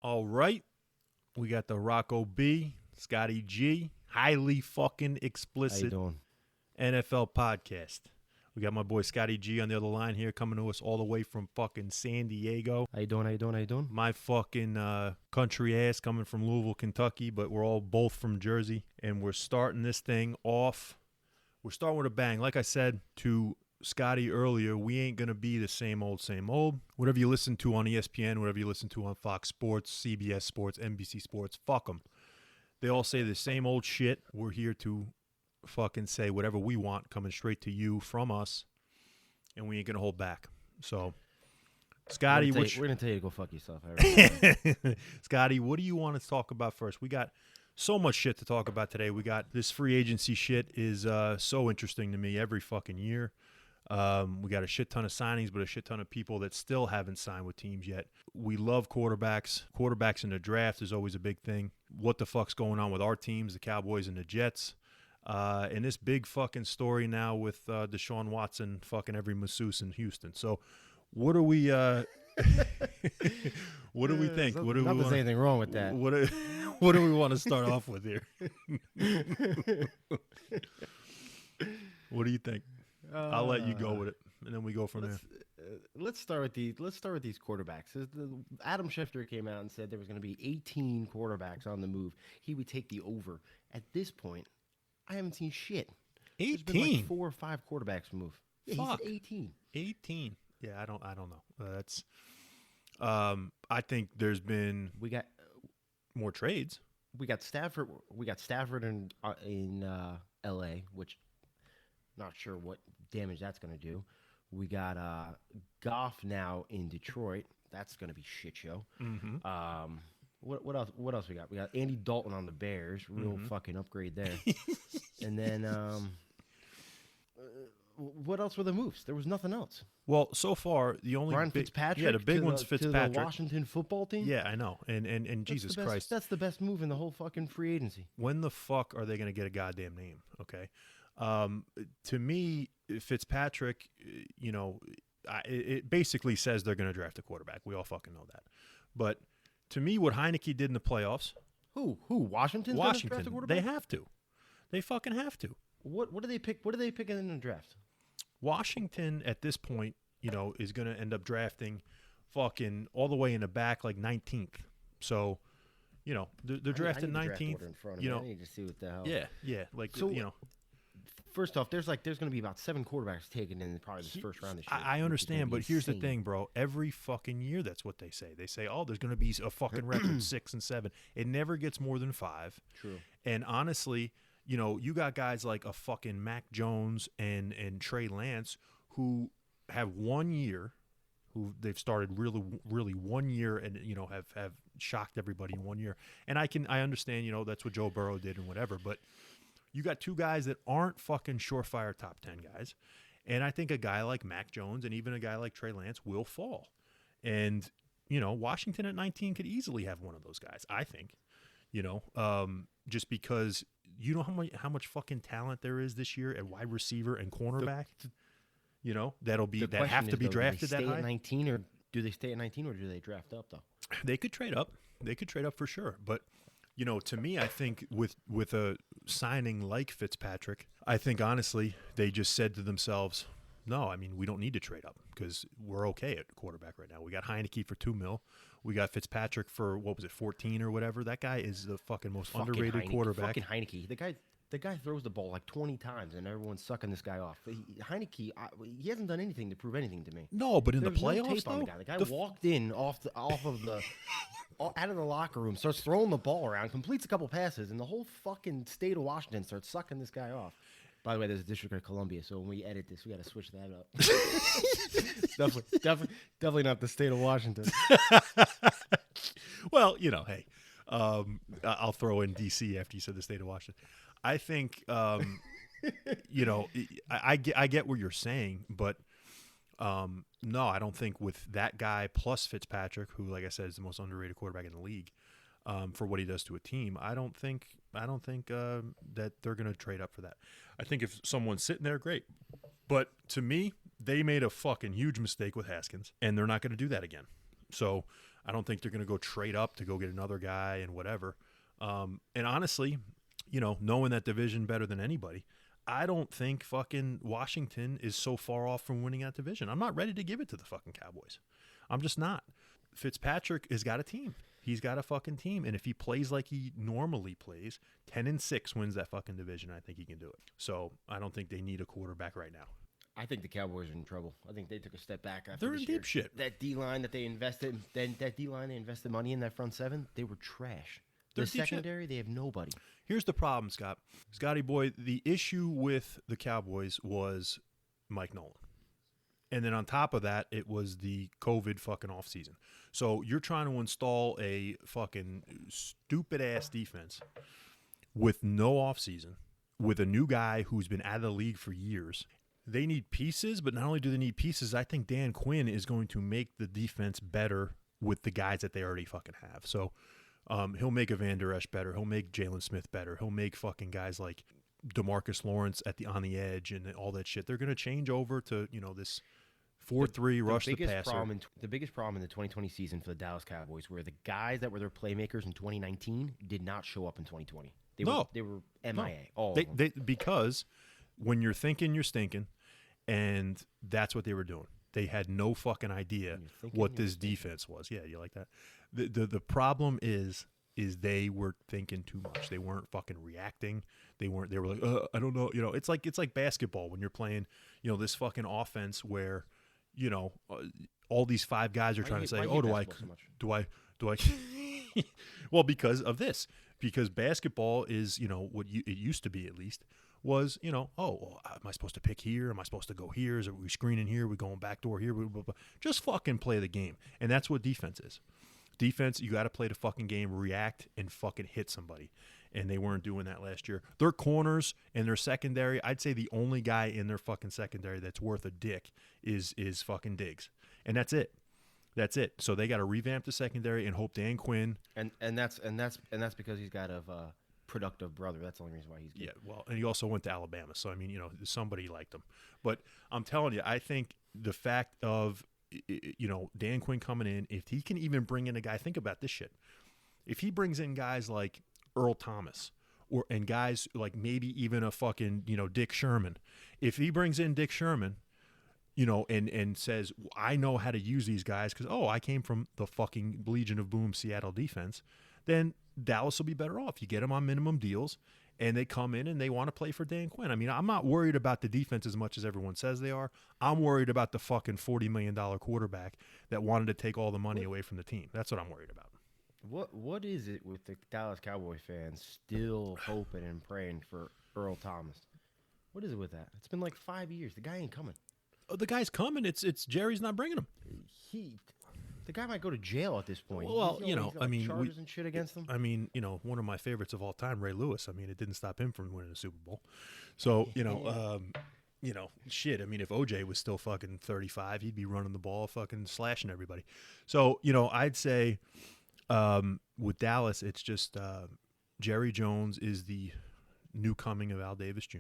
All right. We got the Rocco B, Scotty G, highly fucking How you explicit doing? NFL podcast. We got my boy Scotty G on the other line here coming to us all the way from fucking San Diego. How you doing? How you doing? How you doing? My fucking country ass coming from Louisville, Kentucky, but we're all both from Jersey. And we're starting this thing off. We're starting with a bang. Like I said to Scotty earlier, we ain't going to be the same old, same old. Whatever you listen to on ESPN, whatever you listen to on Fox Sports, CBS Sports, NBC Sports, fuck them. They all say the same old shit. We're here to fucking say whatever we want coming straight to you from us, and we ain't going to hold back. So, Scotty, we're going to tell you to go fuck yourself. I Scotty, what do you want to talk about first? We got so much shit to talk about today. We got this free agency shit is so interesting to me every fucking year. We got a shit ton of signings, but a shit ton of people that still haven't signed with teams yet. We love quarterbacks. Quarterbacks in the draft is always a big thing. What the fuck's going on with our teams, the Cowboys and the Jets? And this big fucking story now with Deshaun Watson fucking every masseuse in Houston. So what do we what do we think? Not that there's anything wrong with that. What do we want to start off with here? What do you think? I'll let you go with it, and then we go from there. Let's start with these quarterbacks. Adam Schefter came out and said there was going to be 18 quarterbacks on the move. He would take the over. At this point, I haven't seen shit. 18. There's been like 4 or 5 quarterbacks move. Yeah, Fuck. He said 18. 18. Yeah, I don't know. That's. I think there's been We got more trades. we got Stafford. We got Stafford in L.A., which not sure what damage that's going to do. We got Goff now in Detroit. That's going to be shit show. Mm-hmm. What else? What else we got? We got Andy Dalton on the Bears. Real fucking upgrade there. And then what else were the moves? There was nothing else. Well, so far the only Ryan Fitzpatrick. Yeah, the big one's Fitzpatrick. To the Washington football team. Yeah, I know. And Jesus Christ, that's the best move in the whole fucking free agency. when the fuck are they going to get a goddamn name? Okay. To me, Fitzpatrick, it basically says they're going to draft a quarterback. We all fucking know that. But to me, what Heineke did in the playoffs. Who? Washington. They have to. They fucking have to. What do they pick? What do they pick in the draft? Washington at this point, is going to end up drafting fucking all the way in the back, like 19th. So, they're drafting 19th. I need to see what the hell. Yeah. Like, so, first off, there's going to be about 7 quarterbacks taken in probably this first round this year. I understand, but here's the thing, bro. Every fucking year, that's what they say. They say, oh, there's going to be a fucking record 6 and 7. It never gets more than 5. True. And honestly, you got guys like a fucking Mac Jones and Trey Lance who have 1 year, who they've started really, really 1 year and, have shocked everybody in 1 year. And I understand, that's what Joe Burrow did and whatever, but you got 2 guys that aren't fucking surefire top 10 guys. And I think a guy like Mac Jones and even a guy like Trey Lance will fall. And, Washington at 19 could easily have one of those guys, I think. Just because how much fucking talent there is this year at wide receiver and cornerback. That have to be drafted that high. At 19, or do they stay at 19, or do they draft up though? They could trade up. They could trade up for sure. But to me, I think with a signing like Fitzpatrick, I think honestly they just said to themselves, no, I mean, we don't need to trade up because we're okay at quarterback right now. We got Heineke for $2 million. We got Fitzpatrick for, 14 or whatever. That guy is the fucking most underrated quarterback. Fucking Heineke. The guy throws the ball like 20 times, and everyone's sucking this guy off. Heineke, he hasn't done anything to prove anything to me. No, but in the playoffs, no tape on the guy walked in out of the locker room, starts throwing the ball around, completes a couple passes, and the whole fucking state of Washington starts sucking this guy off. By the way, there's a District of Columbia, so when we edit this, we got to switch that up. definitely not the state of Washington. Well, hey, I'll throw in D.C. after you said the state of Washington. I think, I get what you're saying, but no, I don't think with that guy plus Fitzpatrick, who, like I said, is the most underrated quarterback in the league, for what he does to a team, I don't think that they're going to trade up for that. I think if someone's sitting there, great. But to me, they made a fucking huge mistake with Haskins, and they're not going to do that again. So I don't think they're going to go trade up to go get another guy and whatever. And honestly, knowing that division better than anybody, I don't think fucking Washington is so far off from winning that division. I'm not ready to give it to the fucking Cowboys. I'm just not. Fitzpatrick has got a team. He's got a fucking team. And if he plays like he normally plays, 10-6 wins that fucking division. I think he can do it. So I don't think they need a quarterback right now. I think the Cowboys are in trouble. I think they took a step back after They're this in year. deep shit. That D-line that they invested, that D-line they invested money in, that front seven, they were trash. The secondary, they have nobody. Here's the problem, Scott. Scotty boy, the issue with the Cowboys was Mike Nolan. And then on top of that, it was the COVID fucking offseason. So you're trying to install a fucking stupid-ass defense with no offseason, with a new guy who's been out of the league for years. They need pieces, but not only do they need pieces, I think Dan Quinn is going to make the defense better with the guys that they already fucking have. So he'll make a Van Der Esch better. He'll make Jalen Smith better. He'll make fucking guys like DeMarcus Lawrence on the edge and all that shit. They're going to change over to, this 4-3 rush the passer. The biggest problem in the 2020 season for the Dallas Cowboys were the guys that were their playmakers in 2019 did not show up in 2020. They were MIA. Because when you're thinking, you're stinking, and that's what they were doing. They had no fucking idea what this defense was. Yeah, you like that? The problem is they were thinking too much. They weren't fucking reacting. They were like, I don't know. It's like basketball when you're playing, this fucking offense where, all these five guys are trying to say, do I? Well, because of this. Because basketball is, what it used to be at least, was, am I supposed to pick here? Am I supposed to go here? Are we screening here? Are we going backdoor here? Blah, blah, blah. Just fucking play the game. And that's what defense is. Defense, you got to play the fucking game, react, and fucking hit somebody. And they weren't doing that last year. Their corners and their secondary, I'd say the only guy in their fucking secondary that's worth a dick is fucking Diggs. And that's it. That's it. So they got to revamp the secondary and hope Dan Quinn. And that's because he's got a productive brother. That's the only reason why he's good. Yeah, well, and he also went to Alabama. So, I mean, somebody liked him. But I'm telling you, I think the fact of, Dan Quinn coming in, if he can even bring in a guy, think about this shit. If he brings in guys like Earl Thomas and guys like maybe even a fucking, Dick Sherman. If he brings in Dick Sherman, and says, I know how to use these guys because, I came from the fucking Legion of Boom Seattle defense, then Dallas will be better off. You get them on minimum deals, and they come in and they want to play for Dan Quinn. I mean, I'm not worried about the defense as much as everyone says they are. I'm worried about the fucking $40 million quarterback that wanted to take all the money away from the team. That's what I'm worried about. What is it with the Dallas Cowboy fans still hoping and praying for Earl Thomas? What is it with that? It's been like 5 years. The guy ain't coming. The guy's coming. It's Jerry's not bringing him. The guy might go to jail at this point. Well, charges and shit against him. I mean, one of my favorites of all time, Ray Lewis. I mean, it didn't stop him from winning a Super Bowl. So, shit. I mean, if OJ was still fucking 35, he'd be running the ball, fucking slashing everybody. So, I'd say with Dallas, it's just Jerry Jones is the new coming of Al Davis Jr.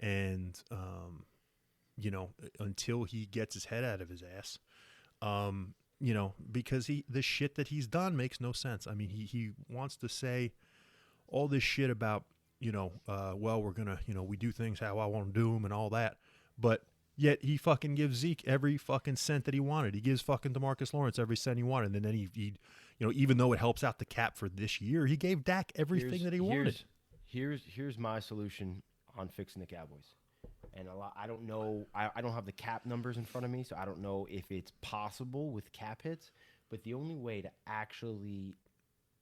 And until he gets his head out of his ass, because the shit that he's done makes no sense. I mean, he wants to say all this shit about, we're going to, we do things how I want to do them and all that. But yet he fucking gives Zeke every fucking cent that he wanted. He gives fucking DeMarcus Lawrence every cent he wanted. And then he even though it helps out the cap for this year, he gave Dak everything that he wanted. Here's my solution on fixing the Cowboys. And I don't know. I don't have the cap numbers in front of me, so I don't know if it's possible with cap hits. But the only way to actually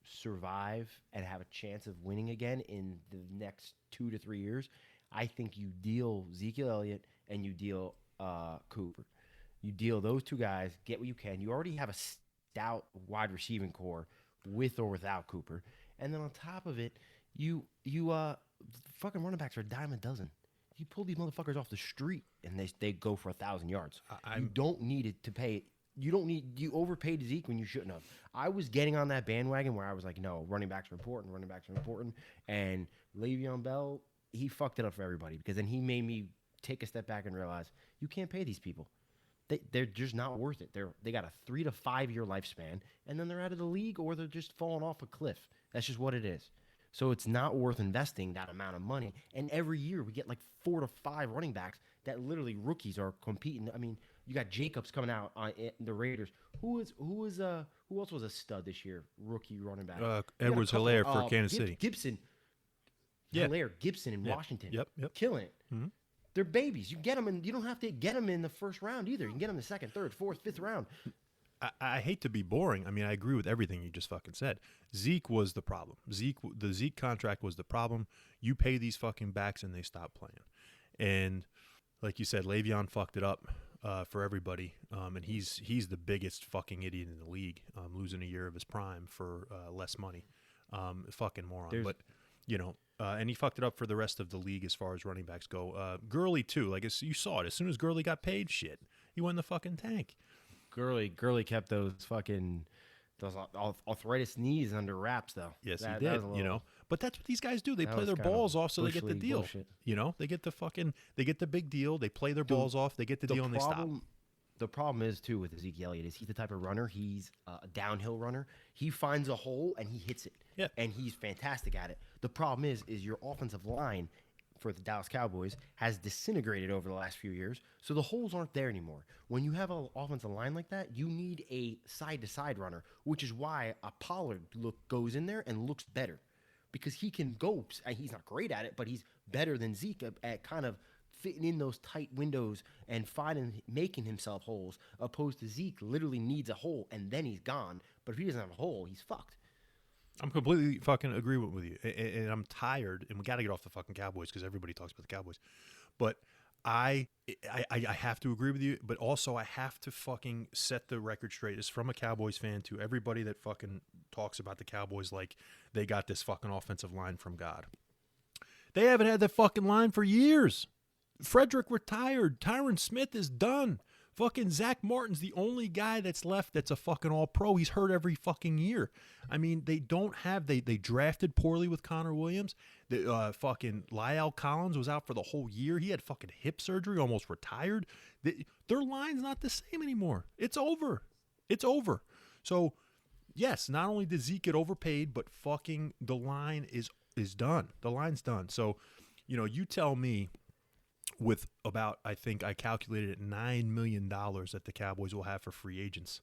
survive and have a chance of winning again in the next 2 to 3 years, I think you deal Ezekiel Elliott and you deal Cooper. You deal those two guys, get what you can. You already have a stout wide receiving core with or without Cooper, and then on top of it, you fucking running backs are a dime a dozen. You pull these motherfuckers off the street and they go for 1,000 yards. You don't need it to pay. You overpaid Zeke when you shouldn't have. I was getting on that bandwagon where I was like, no, running backs are important. And Le'Veon Bell, he fucked it up for everybody because then he made me take a step back and realize you can't pay these people. they're just not worth it. They got a 3 to 5 year lifespan, and then they're out of the league or they're just falling off a cliff. That's just what it is. So it's not worth investing that amount of money. And every year we get like 4 to 5 running backs that literally rookies are competing. I mean, you got Jacobs coming out on the Raiders. Who else was a stud this year? Rookie running back. Edwards-Helaire for Kansas City. Gibson. Yeah. Helaire, Gibson in Washington. Yep. Killing it. Mm-hmm. They're babies. You get them, and you don't have to get them in the first round either. You can get them in the second, third, fourth, fifth round. I hate to be boring. I mean, I agree with everything you just fucking said. Zeke was the problem. The Zeke contract was the problem. You pay these fucking backs and they stop playing. And like you said, Le'Veon fucked it up for everybody. And he's the biggest fucking idiot in the league, losing a year of his prime for less money. Fucking moron. But, you know, and he fucked it up for the rest of the league as far as running backs go. Gurley, too. Like, you saw it. As soon as Gurley got paid, shit, he went in the fucking tank. Gurley kept those arthritis knees under wraps, though. Yes, he did. You know, but that's what these guys do. They play their balls off so they get the deal. Bullshit. You know, they get the big deal. They play their balls off. They get the deal and they stop. The problem is too with Ezekiel Elliott is he's the type of runner. He's a downhill runner. He finds a hole and he hits it. Yeah, and he's fantastic at it. The problem is your offensive line for the Dallas Cowboys has disintegrated over the last few years, so the holes aren't there anymore. When you have an offensive line like that, you need a side-to-side runner, which is why a Pollard goes in there and looks better because he can go. He's not great at it, but he's better than Zeke at kind of fitting in those tight windows and making himself holes, opposed to Zeke literally needs a hole and then he's gone. But if he doesn't have a hole, he's fucked. I'm completely fucking agree with you, and I'm tired, and we got to get off the fucking Cowboys because everybody talks about the Cowboys. But I have to agree with you, but also I have to fucking set the record straight. It's from a Cowboys fan to everybody that fucking talks about the Cowboys like they got this fucking offensive line from God. They haven't had that fucking line for years. Frederick retired. Tyron Smith is done. Fucking Zach Martin's the only guy that's left that's a fucking all-pro. He's hurt every fucking year. I mean, they drafted poorly with Connor Williams. Fucking La'el Collins was out for the whole year. He had fucking hip surgery, almost retired. Their line's not the same anymore. It's over. It's over. So, yes, not only did Zeke get overpaid, but fucking the line is done. The line's done. So, you know, you tell me, with about, I think I calculated at $9 million that the Cowboys will have for free agents.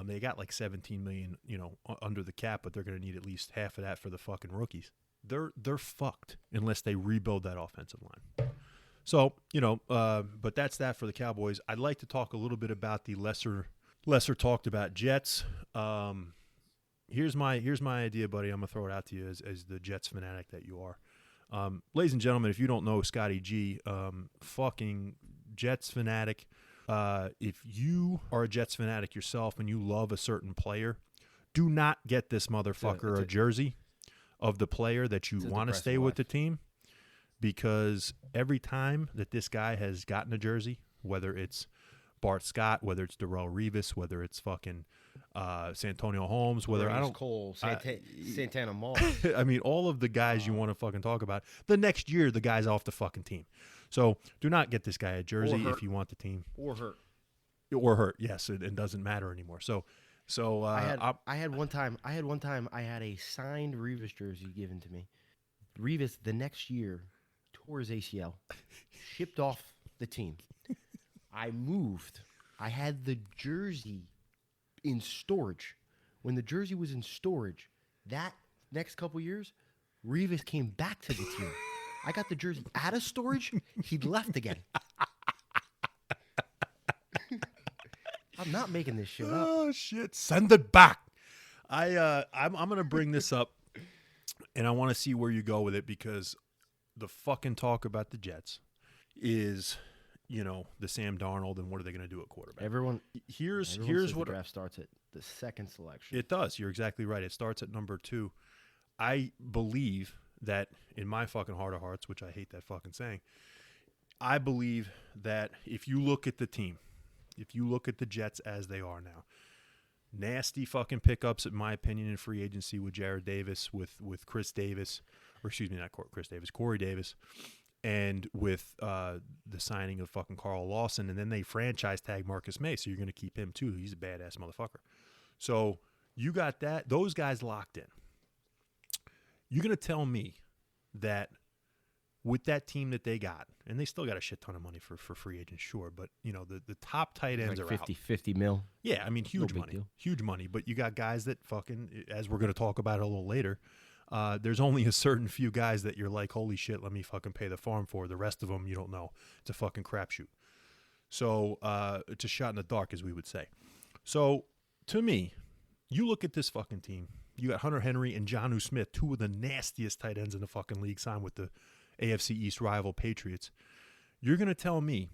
They got like $17 million, you know, under the cap, but they're going to need at least half of that for the fucking rookies. They're fucked unless they rebuild that offensive line. So, you know, but that's that for the Cowboys. I'd like to talk a little bit about the lesser talked about Jets. Here's my idea, buddy. I'm gonna throw it out to you as the Jets fanatic that you are. Ladies and gentlemen, if you don't know Scotty G, fucking Jets fanatic, if you are a Jets fanatic yourself and you love a certain player, do not get this motherfucker a jersey of the player that you want to stay with the team, because every time that this guy has gotten a jersey, whether it's Bart Scott, whether it's Darrelle Revis, whether it's fucking Santonio Holmes, whether Santana Moss. I mean, all of the guys you want to fucking talk about, the next year the guy's off the fucking team. So do not get this guy a jersey if you want the team. Or hurt. Yes, it doesn't matter anymore. So I had one time I had a signed Revis jersey given to me. Revis the next year tore his ACL, shipped off the team. I moved. I had the jersey in storage. When the jersey was in storage, that next couple years, Revis came back to the team. I got the jersey out of storage. He left again. I'm not making this shit up. Oh shit! Send it back. I'm gonna bring this up, and I want to see where you go with it, because the fucking talk about the Jets is, you know, the Sam Darnold and what are they going to do at quarterback? Everyone here's what the draft starts at the second selection. It does. You're exactly right. It starts at number 2. I believe that in my fucking heart of hearts, which I hate that fucking saying, I believe that if you look at the team, if you look at the Jets as they are now, nasty fucking pickups, in my opinion, in free agency with Jared Davis, with Chris Davis, or excuse me, not Chris Davis, Corey Davis. and with the signing of fucking Carl Lawson, and then they franchise tag Marcus May, so you're going to keep him too. He's a badass motherfucker. So you got those guys locked in. You're going to tell me that with that team that they got, and they still got a shit ton of money for free agents, sure, but the top tight ends like are 50 mil. Yeah, I mean, huge money. But you got guys that fucking, as we're going to talk about it a little later, there's only a certain few guys that you're like, holy shit, let me fucking pay the farm for. The rest of them, you don't know. It's a fucking crapshoot. So it's a shot in the dark, as we would say. So to me, you look at this fucking team. You got Hunter Henry and Jonnu Smith, two of the nastiest tight ends in the fucking league, signed with the AFC East rival Patriots. You're going to tell me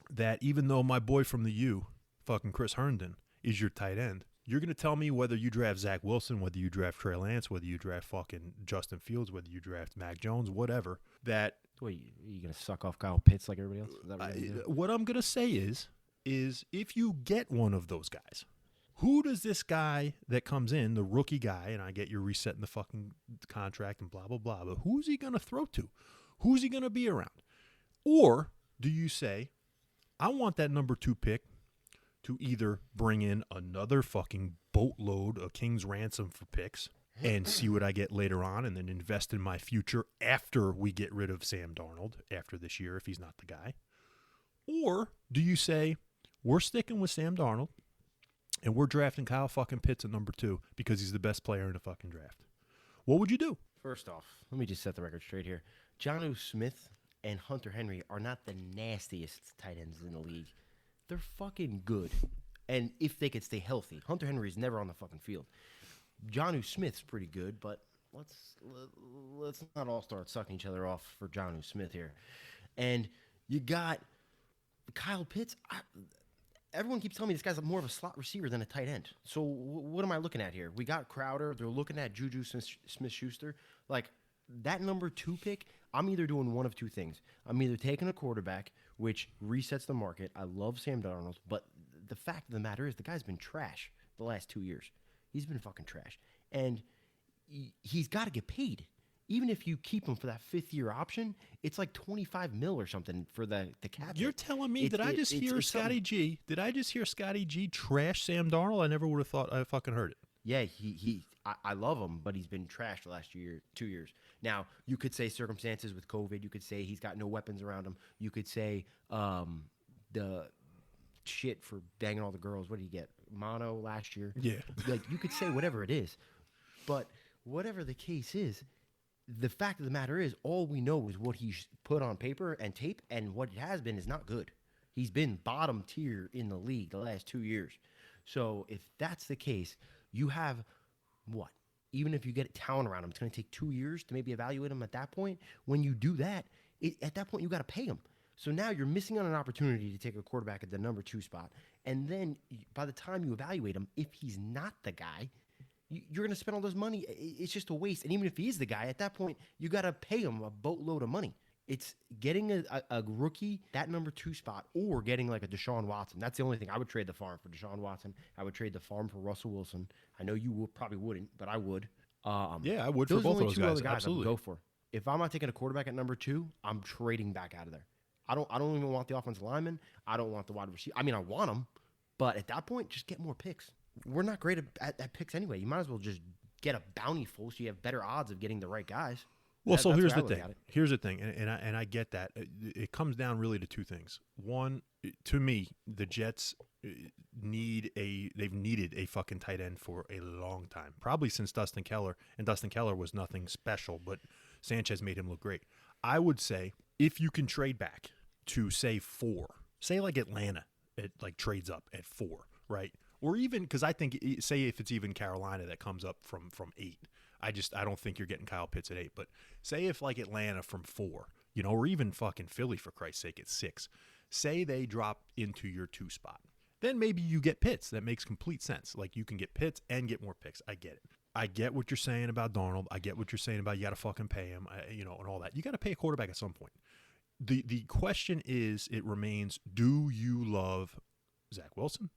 that even though my boy from the U, fucking Chris Herndon, is your tight end, you're going to tell me whether you draft Zach Wilson, whether you draft Trey Lance, whether you draft fucking Justin Fields, whether you draft Mac Jones, whatever, that... What, are you going to suck off Kyle Pitts like everybody else? Is that what I'm going to say is if you get one of those guys, who does this guy that comes in, the rookie guy, and I get you're resetting the fucking contract and blah, blah, blah, but who's he going to throw to? Who's he going to be around? Or do you say, I want that number 2 pick to either bring in another fucking boatload of King's ransom for picks and see what I get later on and then invest in my future after we get rid of Sam Darnold after this year if he's not the guy? Or do you say, we're sticking with Sam Darnold and we're drafting Kyle fucking Pitts at number 2 because he's the best player in the fucking draft? What would you do? First off, let me just set the record straight here. Jonnu Smith and Hunter Henry are not the nastiest tight ends in the league. They're fucking good. And if they could stay healthy, Hunter Henry's never on the fucking field. Jonnu Smith's pretty good, but let's not all start sucking each other off for Jonnu Smith here. And you got Kyle Pitts. Everyone keeps telling me this guy's more of a slot receiver than a tight end. So what am I looking at here? We got Crowder. They're looking at Juju Smith-Schuster. Like, that number 2 pick, I'm either doing one of two things. I'm either taking a quarterback, which resets the market. I love Sam Darnold, but the fact of the matter is the guy's been trash the last 2 years. He's been fucking trash. And he's got to get paid. Even if you keep him for that 5th-year option, it's like $25 million or something for the cap. You're telling me, did I just hear Scotty G? Did I just hear Scotty G trash Sam Darnold? I never would have thought I fucking heard it. Yeah, I love him, but he's been trashed the last 2 years. Now, you could say circumstances with COVID. You could say he's got no weapons around him. You could say the shit for banging all the girls. What did he get? Mono last year? Yeah. Like, you could say whatever it is. But whatever the case is, the fact of the matter is, all we know is what he's put on paper and tape, and what it has been is not good. He's been bottom tier in the league the last 2 years. So if that's the case, you have what? Even if you get talent around him, it's going to take 2 years to maybe evaluate him at that point. When you do that, at that point, you got to pay him. So now you're missing on an opportunity to take a quarterback at the number 2 spot. And then by the time you evaluate him, if he's not the guy, you're going to spend all this money. It's just a waste. And even if he is the guy, at that point, you got to pay him a boatload of money. It's getting a rookie, that number 2 spot, or getting like a Deshaun Watson. That's the only thing. I would trade the farm for Deshaun Watson. I would trade the farm for Russell Wilson. I know you probably wouldn't, but I would. Yeah, I would for both of those guys. Absolutely. I would go for. If I'm not taking a quarterback at number 2, I'm trading back out of there. I don't even want the offensive lineman. I don't want the wide receiver. I mean, I want them, but at that point, just get more picks. We're not great at picks anyway. You might as well just get a bountiful so you have better odds of getting the right guys. Well, so here's the thing. Here's the thing, and I get that. It comes down really to 2 things. One, to me, the Jets needed a fucking tight end for a long time, probably since Dustin Keller, and Dustin Keller was nothing special, but Sanchez made him look great. I would say if you can trade back to say 4, say like Atlanta, it like trades up at 4, right? Or even because I think say if it's even Carolina that comes up from 8. I don't think you're getting Kyle Pitts at 8, but say if like Atlanta from 4, or even fucking Philly for Christ's sake at 6, say they drop into your 2 spot, then maybe you get Pitts. That makes complete sense. Like you can get Pitts and get more picks. I get it. I get what you're saying about Darnold. I get what you're saying about you got to fucking pay him, and all that. You got to pay a quarterback at some point. The question is, it remains, do you love Zach Wilson?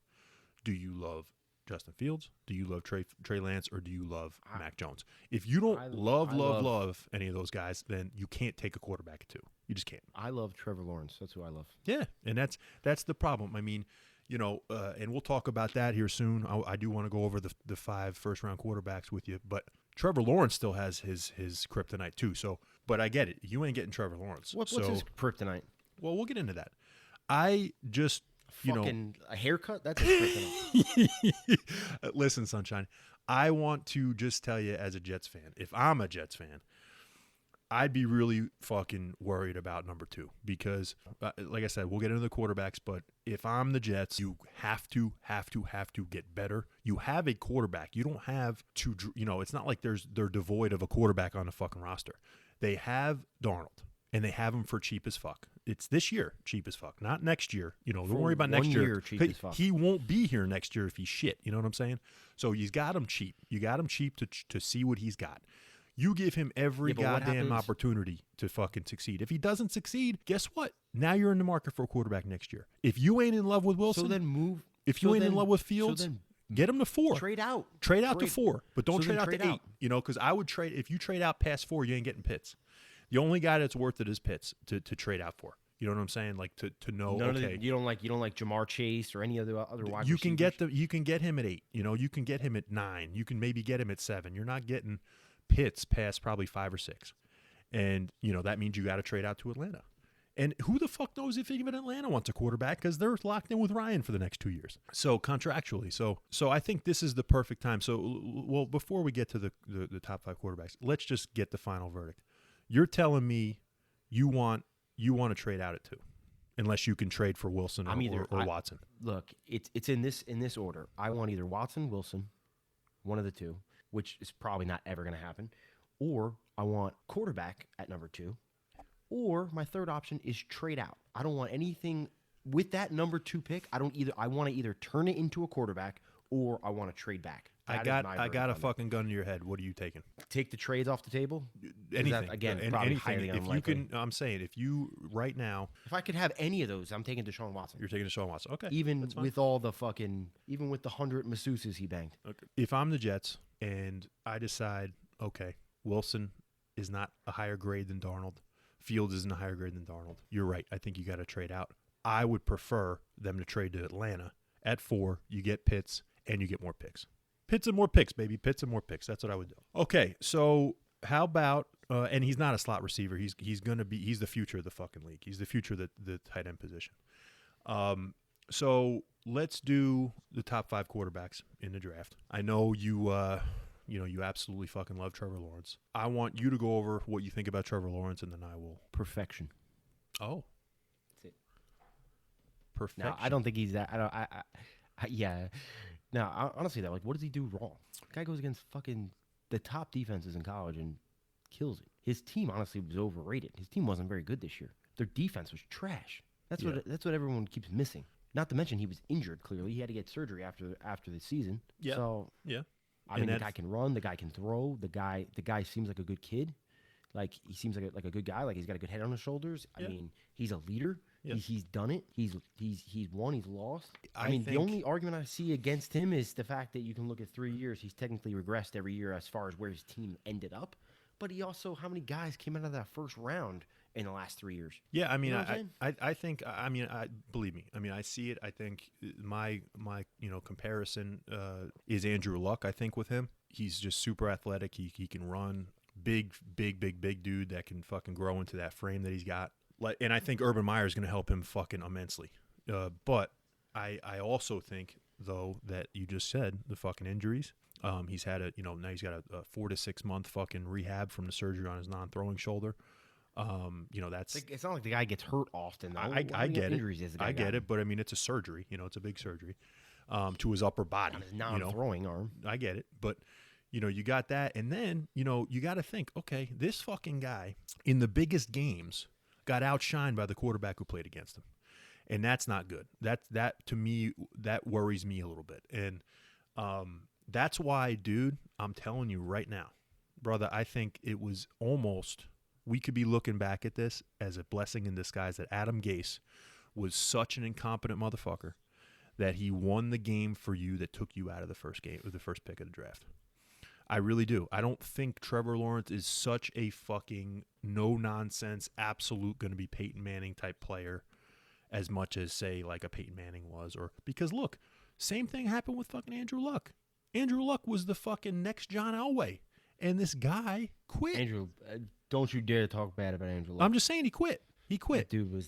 Do you love Justin Fields? Do you love Trey Lance? Or do you love Mac Jones? If you don't love any of those guys, then you can't take a quarterback at 2. You just can't. I love Trevor Lawrence. That's who I love. Yeah, and that's the problem. I mean, and we'll talk about that here soon. I do want to go over the 5 first-round quarterbacks with you, but Trevor Lawrence still has his kryptonite too. So, but I get it. You ain't getting Trevor Lawrence. What's his kryptonite? Well, we'll get into that. I just a haircut. That's his kryptonite. Listen, Sunshine. I want to just tell you, as a Jets fan, if I'm a Jets fan, I'd be really fucking worried about number 2 because, like I said, we'll get into the quarterbacks. But if I'm the Jets, you have to get better. You have a quarterback. You don't have to. It's not like they're devoid of a quarterback on the fucking roster. They have Darnold, and they have him for cheap as fuck. It's this year, cheap as fuck, not next year. Don't worry about next year. Cheap as fuck. He won't be here next year if he's shit. You know what I'm saying? So he's got him cheap. You got him cheap to see what he's got. You give him every goddamn opportunity to fucking succeed. If he doesn't succeed, guess what? Now you're in the market for a quarterback next year. If you ain't in love with Wilson, so then move. If you ain't in love with Fields, get him to 4. Trade out To 4, but don't trade out to 8. Because I would trade. If you trade out past 4, you ain't getting Pitts. The only guy that's worth it is Pitts to trade out for. You know what I'm saying? Like to know. You don't like Jamar Chase or any other wide you receivers? You can get him at 8. You can get him at 9. You can maybe get him at 7. You're not getting Pitts past probably 5 or 6, and that means you got to trade out to Atlanta. And who the fuck knows if even Atlanta wants a quarterback because they're locked in with Ryan for the next 2 years. So contractually, so I think this is the perfect time. So well, before we get to the top 5 quarterbacks, let's just get the final verdict. You're telling me you want to trade out at 2, unless you can trade for Wilson or Watson. Look, it's in this order. I want either Watson, Wilson, one of the 2. Which is probably not ever going to happen, or I want quarterback at number 2, or my third option is trade out. I don't want anything with that number 2 pick. I want to either turn it into a quarterback or I want to trade back. I got a fucking gun in your head. What are you taking? Take the trades off the table? Anything. Probably highly if unlikely. you can, I'm saying, if you right now, if I could have any of those, I'm taking Deshaun Watson. You're taking Deshaun Watson. Okay. Even with all the even with the 100 masseuses he banged. Okay. If I'm the Jets and I decide, okay, Wilson is not a higher grade than Darnold, Fields isn't a higher grade than Darnold, you're right. I think you got to trade out. I would prefer them to trade to Atlanta at 4. You get Pitts and you get more picks. Pitts and more picks, baby. Pitts and more picks. That's what I would do. Okay, so how about and he's not a slot receiver. He's the future of the fucking league. He's the future of the tight end position. So let's do the top 5 quarterbacks in the draft. I know you you absolutely fucking love Trevor Lawrence. I want you to go over what you think about Trevor Lawrence, and then I will. Perfection. Oh. That's it. Perfection. No, I don't think he's that. Yeah. No, honestly, though, what does he do wrong? The guy goes against fucking the top defenses in college and kills it. His team, honestly, was overrated. His team wasn't very good this year. Their defense was trash. That's what everyone keeps missing. Not to mention he was injured. Clearly, he had to get surgery after the season. Yeah. So yeah. I mean, the guy can run. The guy can throw. The guy seems like a good kid. Like he seems like a good guy. Like he's got a good head on his shoulders. Yeah. I mean, he's a leader. Yeah. He's done it. He's won. He's lost. I mean, the only argument I see against him is the fact that you can look at 3 years. He's technically regressed every year as far as where his team ended up. But he also, how many guys came out of that first round in the last 3 years? Yeah, I mean, I think, I mean, believe me. I mean, I see it. I think my comparison is Andrew Luck. I think with him, he's just super athletic. He can run. Big dude that can fucking grow into that frame that he's got. And I think Urban Meyer is going to help him fucking immensely. But I also think, though, that you just said the fucking injuries. He's had now he's got a 4 to 6 month fucking rehab from the surgery on his non-throwing shoulder. That's it's not like the guy gets hurt often. Though. I get it. I get it, but I mean it's a surgery. It's a big surgery to his upper body. On his non-throwing arm. I get it, but. You got that, and then, you got to think, okay, this fucking guy in the biggest games got outshined by the quarterback who played against him, and that's not good. That to me, that worries me a little bit, and that's why, dude, I'm telling you right now, brother, I think it was almost, we could be looking back at this as a blessing in disguise that Adam Gase was such an incompetent motherfucker that he won the game for you that took you out of the first game, or the first pick of the draft. I really do. I don't think Trevor Lawrence is such a fucking no-nonsense, absolute going to be Peyton Manning type player as much as, say, like a Peyton Manning was. Or because, look, same thing happened with fucking Andrew Luck. Andrew Luck was the fucking next John Elway, and this guy quit. Andrew, don't you dare talk bad about Andrew Luck. I'm just saying he quit. He quit. That dude was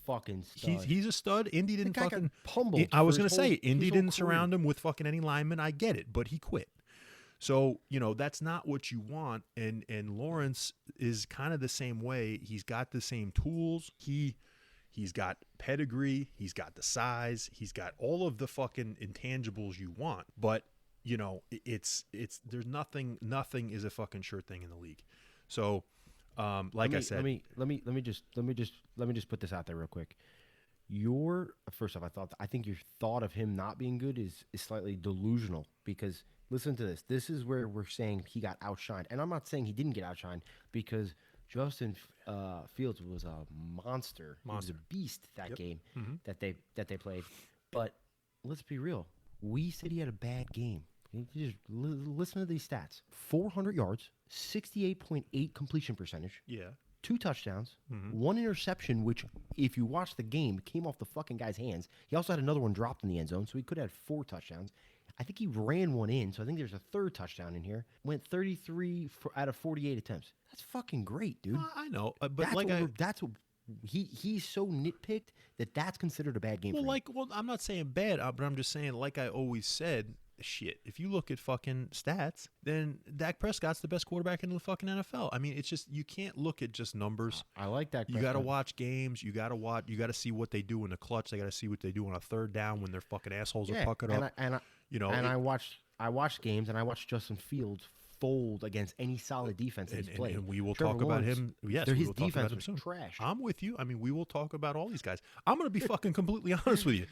fucking stud. He's a stud. Indy didn't guy fucking got pummeled I was for gonna his say whole- Indy his whole didn't surround career. him with fucking any linemen. I get it, but he quit. So that's not what you want. And Lawrence is kind of the same way. He's got the same tools. He's got pedigree. He's got the size. He's got all of the fucking intangibles you want. But it's there's nothing is a fucking sure thing in the league. So. I said, let me just put this out there real quick. First off, I think your thought of him not being good is slightly delusional, because listen to this. This is where we're saying he got outshined, and I'm not saying he didn't get outshined, because Justin Fields was a monster. He was a beast that game that they played. But let's be real. We said he had a bad game. You just listen to these stats: 400 yards, 68.8 completion percentage. Yeah. 2 touchdowns, 1 interception, which, if you watch the game, came off the fucking guy's hands. He also had another one dropped in the end zone, so he could have had 4 touchdowns. I think he ran one in, so I think there's a 3rd touchdown in here. Went 33 out of 48 attempts. That's fucking great, dude. I know, but that's what he's so nitpicked that's considered a bad game for him. Well, I'm not saying bad, but I'm just saying, like I always said, shit, if you look at fucking stats, then Dak Prescott's the best quarterback in the fucking NFL. I mean, it's just, you can't look at just numbers. I like that. You got to watch games. You got to see what they do in the clutch. They got to see what they do on a 3rd down when their fucking assholes are puckered up. I watched games, and I watched Justin Fields fold against any solid defense that he's played. And we will Trevor talk about Lawrence, him. Yes, his we will talk about defense him was soon. trash. I'm with you. I mean, we will talk about all these guys. I'm going to be fucking completely honest with you.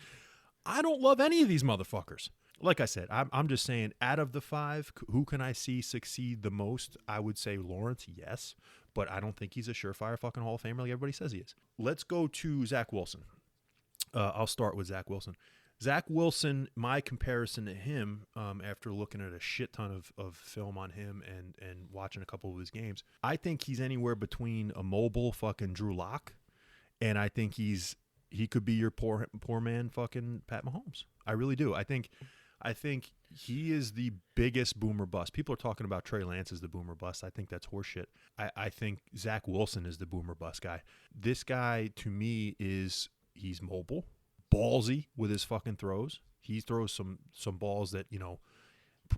I don't love any of these motherfuckers. Like I said, I'm just saying, out of the 5, who can I see succeed the most? I would say Lawrence, yes, but I don't think he's a surefire fucking Hall of Famer like everybody says he is. Let's go to Zach Wilson. I'll start with Zach Wilson. Zach Wilson, my comparison to him, after looking at a shit ton of film on him and watching a couple of his games, I think he's anywhere between a mobile fucking Drew Lock, and I think he could be your poor man fucking Pat Mahomes. I really do. I think he is the biggest boomer bust. People are talking about Trey Lance as the boomer bust. I think that's horseshit. I think Zach Wilson is the boomer bust guy. This guy, to me, he's mobile, ballsy with his fucking throws. He throws some balls that,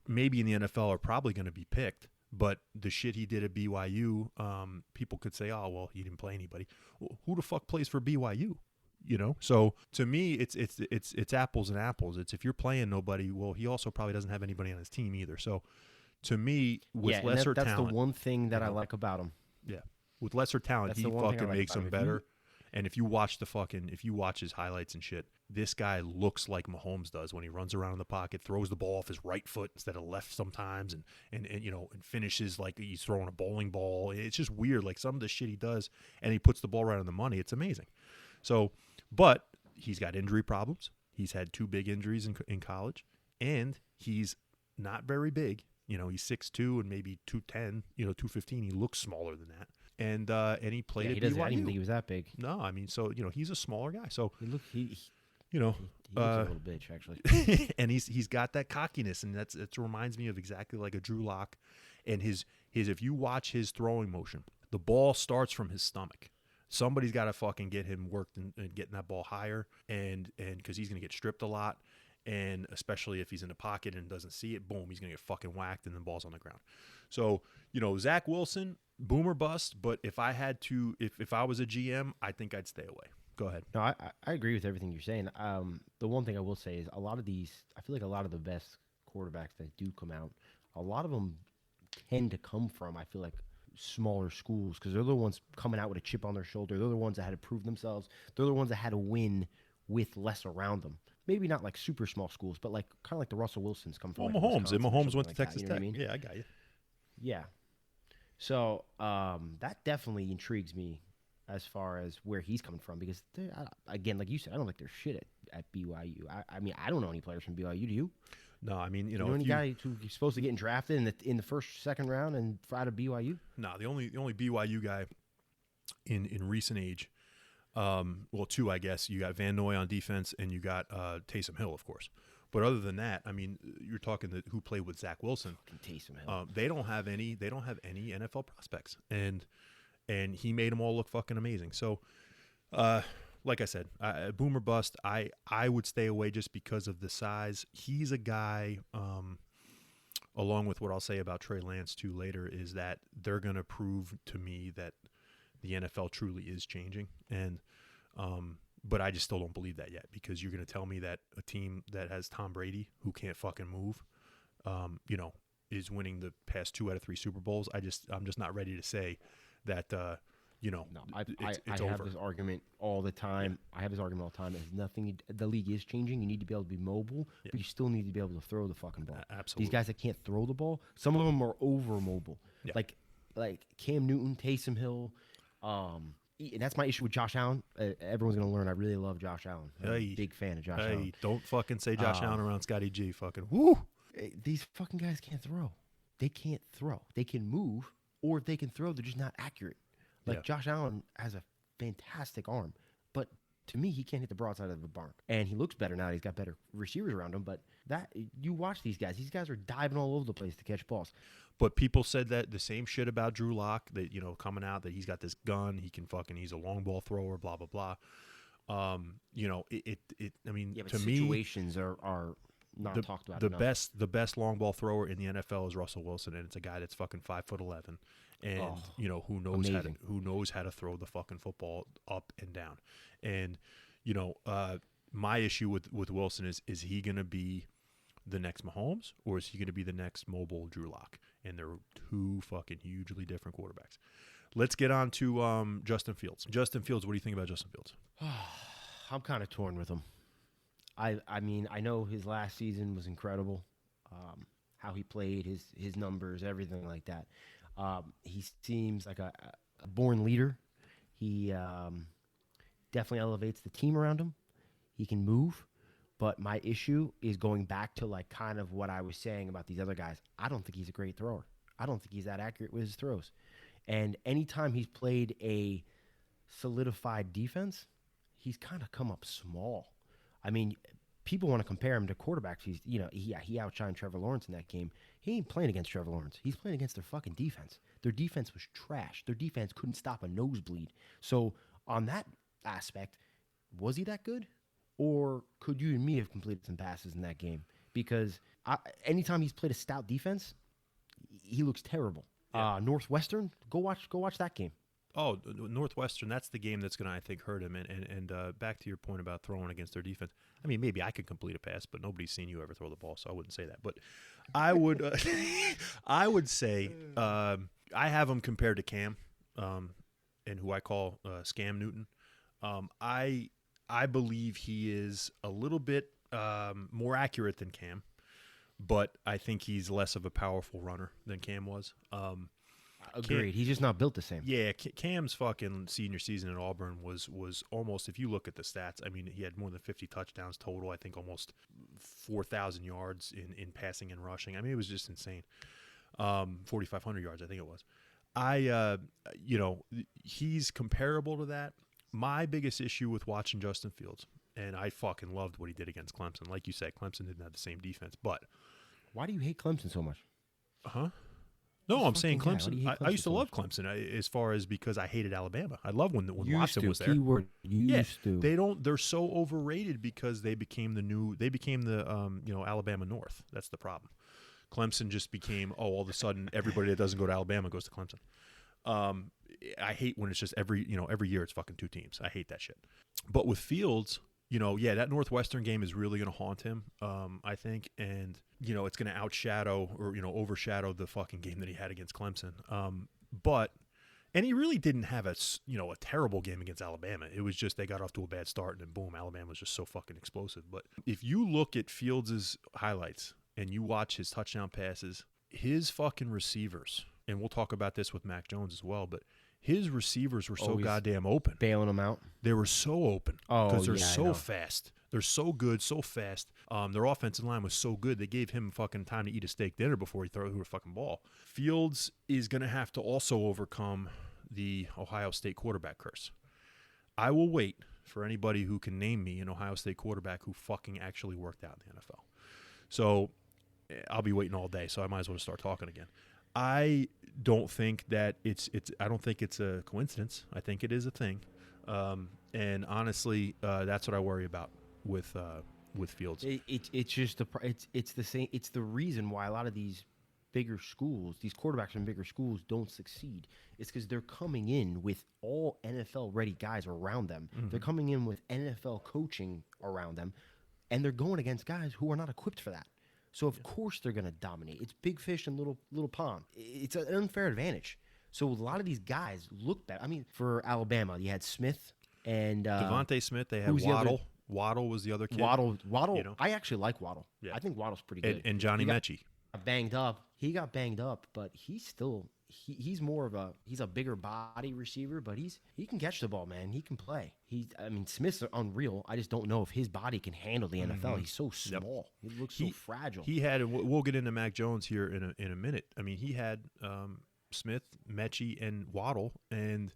maybe in the NFL are probably going to be picked. But the shit he did at BYU, people could say, oh, well, he didn't play anybody. Well, who the fuck plays for BYU? So to me, it's apples and apples. It's if you're playing nobody, well, he also probably doesn't have anybody on his team either. So to me, with lesser that's talent, the one thing that I like about him. Yeah, with lesser talent, That's he the one thing I fucking like makes about him him. better. And if you watch his highlights and shit, this guy looks like Mahomes does when he runs around in the pocket, throws the ball off his right foot instead of left sometimes, and finishes like he's throwing a bowling ball. It's just weird, like some of the shit he does, and he puts the ball right on the money. It's amazing. So, but he's got injury problems. He's had 2 big injuries in college, and he's not very big. He's 6'2" and maybe 210, 215. He looks smaller than that. And he played at BYU. I didn't think he was that big. No, I mean, so he's a smaller guy. So He looks he a little bitch, actually. and he's got that cockiness, and it reminds me of exactly like a Drew Lock. And his if you watch his throwing motion, the ball starts from his stomach. Somebody's got to fucking get him worked and getting that ball higher, and because he's going to get stripped a lot, and especially if he's in the pocket and doesn't see it, boom, he's going to get fucking whacked, and the ball's on the ground. So, Zach Wilson, boomer bust, but if I had to, if I was a GM, I think I'd stay away. Go ahead. No, I agree with everything you're saying. The one thing I will say is a lot of these, I feel like a lot of the best quarterbacks that do come out, a lot of them tend to come from, I feel like, smaller schools, because they're the ones coming out with a chip on their shoulder. They're the ones that had to prove themselves. They're the ones that had to win with less around them. Maybe not like super small schools, but like kind of like the Russell Wilsons come from. Well, like Mahomes. And Wisconsin or Mahomes something went to like Texas that, you know Tech. what I mean? Yeah, I got you. Yeah. So that definitely intrigues me as far as where he's coming from, because again, like you said, I don't think they're shit at BYU. I mean, I don't know any players from BYU. Do you? No, I mean, You know any guy who's supposed to get drafted in the first, second round and out of BYU? No, the only BYU guy in recent age, well, two, I guess. You got Van Noy on defense, and you got Taysom Hill, of course. But other than that, I mean, you're talking who played with Zach Wilson. Taysom Hill. They don't have any NFL prospects, and he made them all look fucking amazing. So, like I said, boom or bust. I would stay away just because of the size. He's a guy. Along with what I'll say about Trey Lance too later, is that they're going to prove to me that the NFL truly is changing, and but I just still don't believe that yet, because you're going to tell me that a team that has Tom Brady, who can't fucking move, is winning the past 2 out of 3 Super Bowls. I'm just not ready to say that. No, it's I over. have this argument all the time. Yeah. I have this argument all the time. There's nothing. The league is changing. You need to be able to be mobile, but you still need to be able to throw the fucking ball. Absolutely. These guys that can't throw the ball, some of them are over mobile. Yeah. Like Cam Newton, Taysom Hill. And that's my issue with Josh Allen. Everyone's going to learn I really love Josh Allen. I'm a big fan of Josh Allen. Don't fucking say Josh Allen around Scotty G. Fucking woo. These fucking guys can't throw. They can't throw. They can move, or if they can throw, they're just not accurate. Josh Allen has a fantastic arm, but to me, he can't hit the broadside of the barn. And he looks better now. He's got better receivers around him. But you watch these guys. These guys are diving all over the place to catch balls. But people said that the same shit about Drew Lock, that, coming out, that he's got this gun, he's a long ball thrower, blah, blah, blah. I mean, yeah, but to situations are not talked about enough. The best long ball thrower in the NFL is Russell Wilson, and it's a guy that's fucking 5'11", and who knows how to throw the fucking football up and down. And my issue with Wilson is he going to be the next Mahomes, or is he going to be the next mobile Drew Lock? And they're two fucking hugely different quarterbacks. Let's get on to Justin Fields. Justin Fields, what do you think about Justin Fields? I'm kind of torn with him. I mean, I know his last season was incredible. How he played, his numbers, everything like that. He seems like a born leader. He definitely elevates the team around him. He can move. But my issue is going back to kind of what I was saying about these other guys. I don't think he's a great thrower. I don't think he's that accurate with his throws. And anytime he's played a solidified defense, he's kind of come up small. I mean, people want to compare him to quarterbacks. He outshined Trevor Lawrence in that game. He ain't playing against Trevor Lawrence. He's playing against their fucking defense. Their defense was trash. Their defense couldn't stop a nosebleed. So on that aspect, was he that good? Or could you and me have completed some passes in that game? Because anytime he's played a stout defense, he looks terrible. Yeah. Northwestern, go watch that game. Oh, Northwestern, that's the game that's going to, I think, hurt him. And back to your point about throwing against their defense. I mean, maybe I could complete a pass, but nobody's seen you ever throw the ball, so I wouldn't say that. But I would I would say I have him compared to Cam, and who I call Scam Newton. I believe he is a little bit more accurate than Cam, but I think he's less of a powerful runner than Cam was. Agreed. He's just not built the same. Yeah, Cam's fucking senior season at Auburn was almost, if you look at the stats, I mean, he had more than 50 touchdowns total. I think almost 4,000 yards in passing and rushing. I mean, it was just insane. 4,500 yards, I think it was. He's comparable to that. My biggest issue with watching Justin Fields, and I fucking loved what he did against Clemson. Like you said, Clemson didn't have the same defense, but why do you hate Clemson so much? No, I'm saying Clemson. I used to love Clemson as far as because I hated Alabama. I love when Watson was there. Keyword. Used to. They're so overrated because they became the Alabama North. That's the problem. Clemson just became all of a sudden everybody that doesn't go to Alabama goes to Clemson. I hate when it's just every year it's fucking 2 teams. I hate that shit. But with Fields, that Northwestern game is really going to haunt him, I think. And, it's going to outshadow or, overshadow the fucking game that he had against Clemson. And he really didn't have a terrible game against Alabama. It was just they got off to a bad start and then boom, Alabama was just so fucking explosive. But if you look at Fields' highlights and you watch his touchdown passes, his fucking receivers, and we'll talk about this with Mac Jones as well, but his receivers were so goddamn open. Bailing them out. They were so open because they're so fast. They're so good, so fast. Their offensive line was so good, they gave him fucking time to eat a steak dinner before he threw a fucking ball. Fields is going to have to also overcome the Ohio State quarterback curse. I will wait for anybody who can name me an Ohio State quarterback who fucking actually worked out in the NFL. So I'll be waiting all day, so I might as well start talking again. I don't think that I don't think it's a coincidence. I think it is a thing. And honestly, that's what I worry about with Fields. It's just it's the same. It's the reason why a lot of these bigger schools, these quarterbacks from bigger schools, don't succeed. It's because they're coming in with all NFL ready guys around them. Mm-hmm. They're coming in with NFL coaching around them, and they're going against guys who are not equipped for that. So of course they're going to dominate. It's big fish in little pond. It's an unfair advantage. So a lot of these guys look bad. I mean, for Alabama, you had Smith and Devontae Smith. They had Waddle. Waddle was the other kid. Waddle. You know? I actually like Waddle. Yeah. I think Waddle's pretty good. And Johnny Mechie. Banged up. He got banged up, but he's still he's more of he's a bigger body receiver, but he can catch the ball, man. He can play. Smith's unreal. I just don't know if his body can handle the NFL. Mm-hmm. He's so small. Yep. He looks so fragile. He had. We'll get into Mac Jones here in a minute. I mean, he had Smith, Mechie, and Waddle, and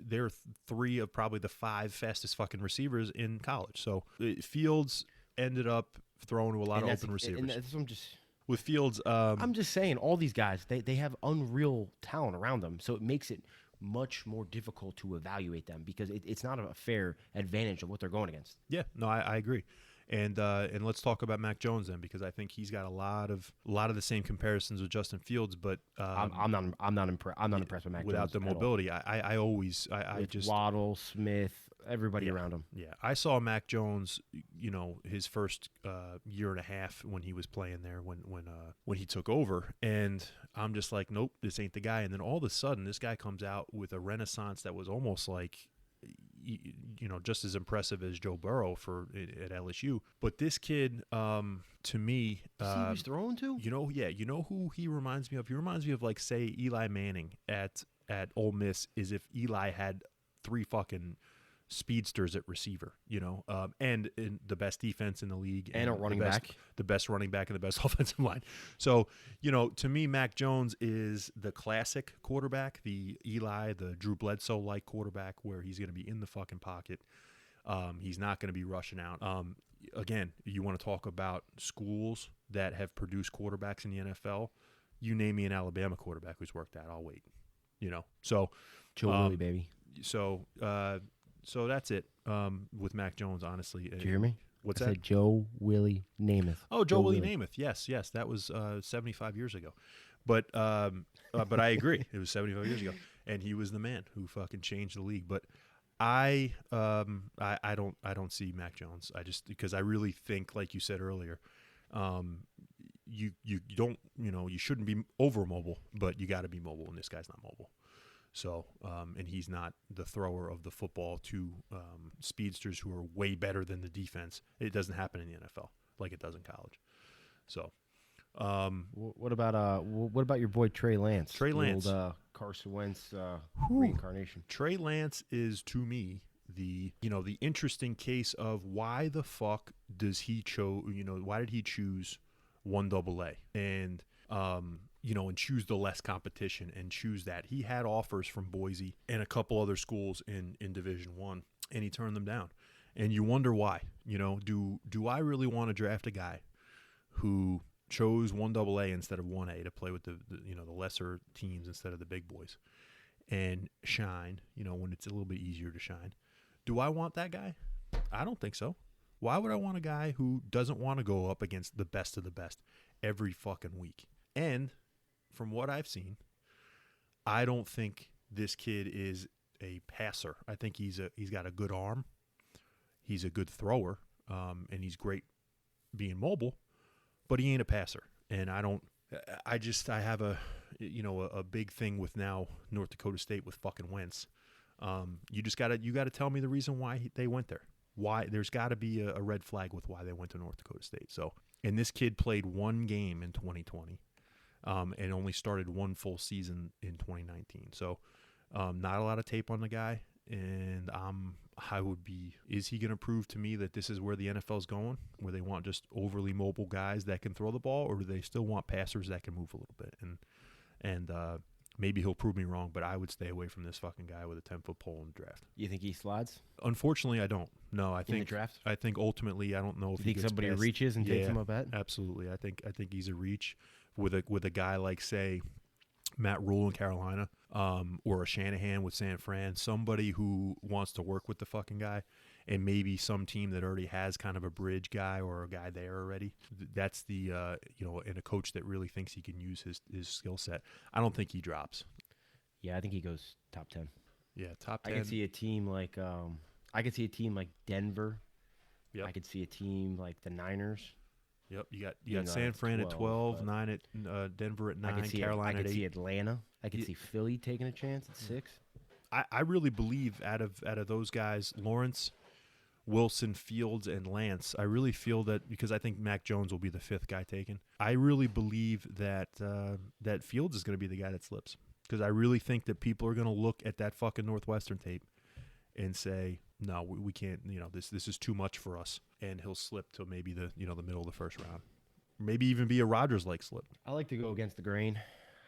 they're three of probably the 5 fastest fucking receivers in college. So Fields ended up throwing to a lot of open receivers. And that's what I'm just. With Fields, I'm just saying, all these guys, they have unreal talent around them, so it makes it much more difficult to evaluate them because it's not a fair advantage of what they're going against. Yeah, no, I agree. And let's talk about Mac Jones then, because I think he's got a lot of the same comparisons with Justin Fields, but I'm not impressed with Mac without Jones the mobility. I just Waddle, Smith, everybody around him. Yeah, I saw Mac Jones, his first year and a half when he was playing there, when he took over, and I'm just like, nope, this ain't the guy. And then all of a sudden, this guy comes out with a renaissance that was almost like, just as impressive as Joe Burrow at LSU. But this kid, to me, he was thrown to. You know who he reminds me of? He reminds me of, like, say, Eli Manning at Ole Miss. Is if Eli had 3 fucking speedsters at receiver, and in the best defense in the league, and a running back, the best running back, and the best offensive line. So, to me, Mac Jones is the classic quarterback, the Eli, the Drew Bledsoe-like quarterback, where he's going to be in the fucking pocket. He's not going to be rushing out. Again, you want to talk about schools that have produced quarterbacks in the NFL? You name me an Alabama quarterback who's worked that, I'll wait. So Joe Willie, baby. So that's it with Mac Jones, honestly. Did you hear me? What's I that? said Joe Willie Namath. Oh, Joe Willie Namath. Yes. That was 75 years ago. But I agree. It was 75 years ago. And he was the man who fucking changed the league. But I don't see Mac Jones. Because I really think, like you said earlier, you don't, you shouldn't be over mobile, but you got to be mobile, and this guy's not mobile. So, and he's not the thrower of the football to speedsters who are way better than the defense. It doesn't happen in the NFL like it does in college. So, what about your boy Trey Lance? Trey Lance, old, Carson Wentz reincarnation. Trey Lance is, to me, the interesting case of why the fuck does he why did he choose 1AA and and choose the less competition and choose that. He had offers from Boise and a couple other schools in Division I, and he turned them down. And you wonder why. Do I really want to draft a guy who chose 1AA instead of 1A to play with the lesser teams instead of the big boys and shine, when it's a little bit easier to shine? Do I want that guy? I don't think so. Why would I want a guy who doesn't want to go up against the best of the best every fucking week? And from what I've seen, I don't think this kid is a passer. I think he's got a good arm. He's a good thrower, and he's great being mobile, but he ain't a passer. And I have a big thing with now North Dakota State with fucking Wentz. You gotta tell me the reason why they went there. Why there's got to be a red flag with why they went to North Dakota State. So, and this kid played 1 game in 2020. And only started 1 full season in 2019. So not a lot of tape on the guy. and I would be. Is he going to prove to me that this is where the NFL's going, where they want just overly mobile guys that can throw the ball, or do they still want passers that can move a little bit? And maybe he'll prove me wrong, but I would stay away from this fucking guy with a 10-foot pole in the draft. You think he slides? Unfortunately, I don't. No, I think in the draft. I think ultimately, I don't know if You he think gets somebody past, reaches and takes him up at? Absolutely, I think he's a reach with a guy like, say, Matt Rule in Carolina, or a Shanahan with San Fran, somebody who wants to work with the fucking guy, and maybe some team that already has kind of a bridge guy or a guy there already. That's the and a coach that really thinks he can use his skill set. I don't think he drops. Yeah, I think he goes top 10. Yeah, top 10. I could see a team like Denver. Yep. I could see a team like the Niners. Yep, you got San Fran at 12, 9 at Denver at 9, Carolina at 8. I could see Atlanta. I could see Philly taking a chance at 6. I really believe out of those guys, Lawrence, Wilson, Fields, and Lance, I really feel that, because I think Mac Jones will be the 5th guy taken, I really believe that that Fields is going to be the guy that slips, because I really think that people are going to look at that fucking Northwestern tape and say, no, we can't, this is too much for us, and he'll slip to maybe the middle of the first round. Maybe even be a Rodgers-like slip. I like to go against the grain.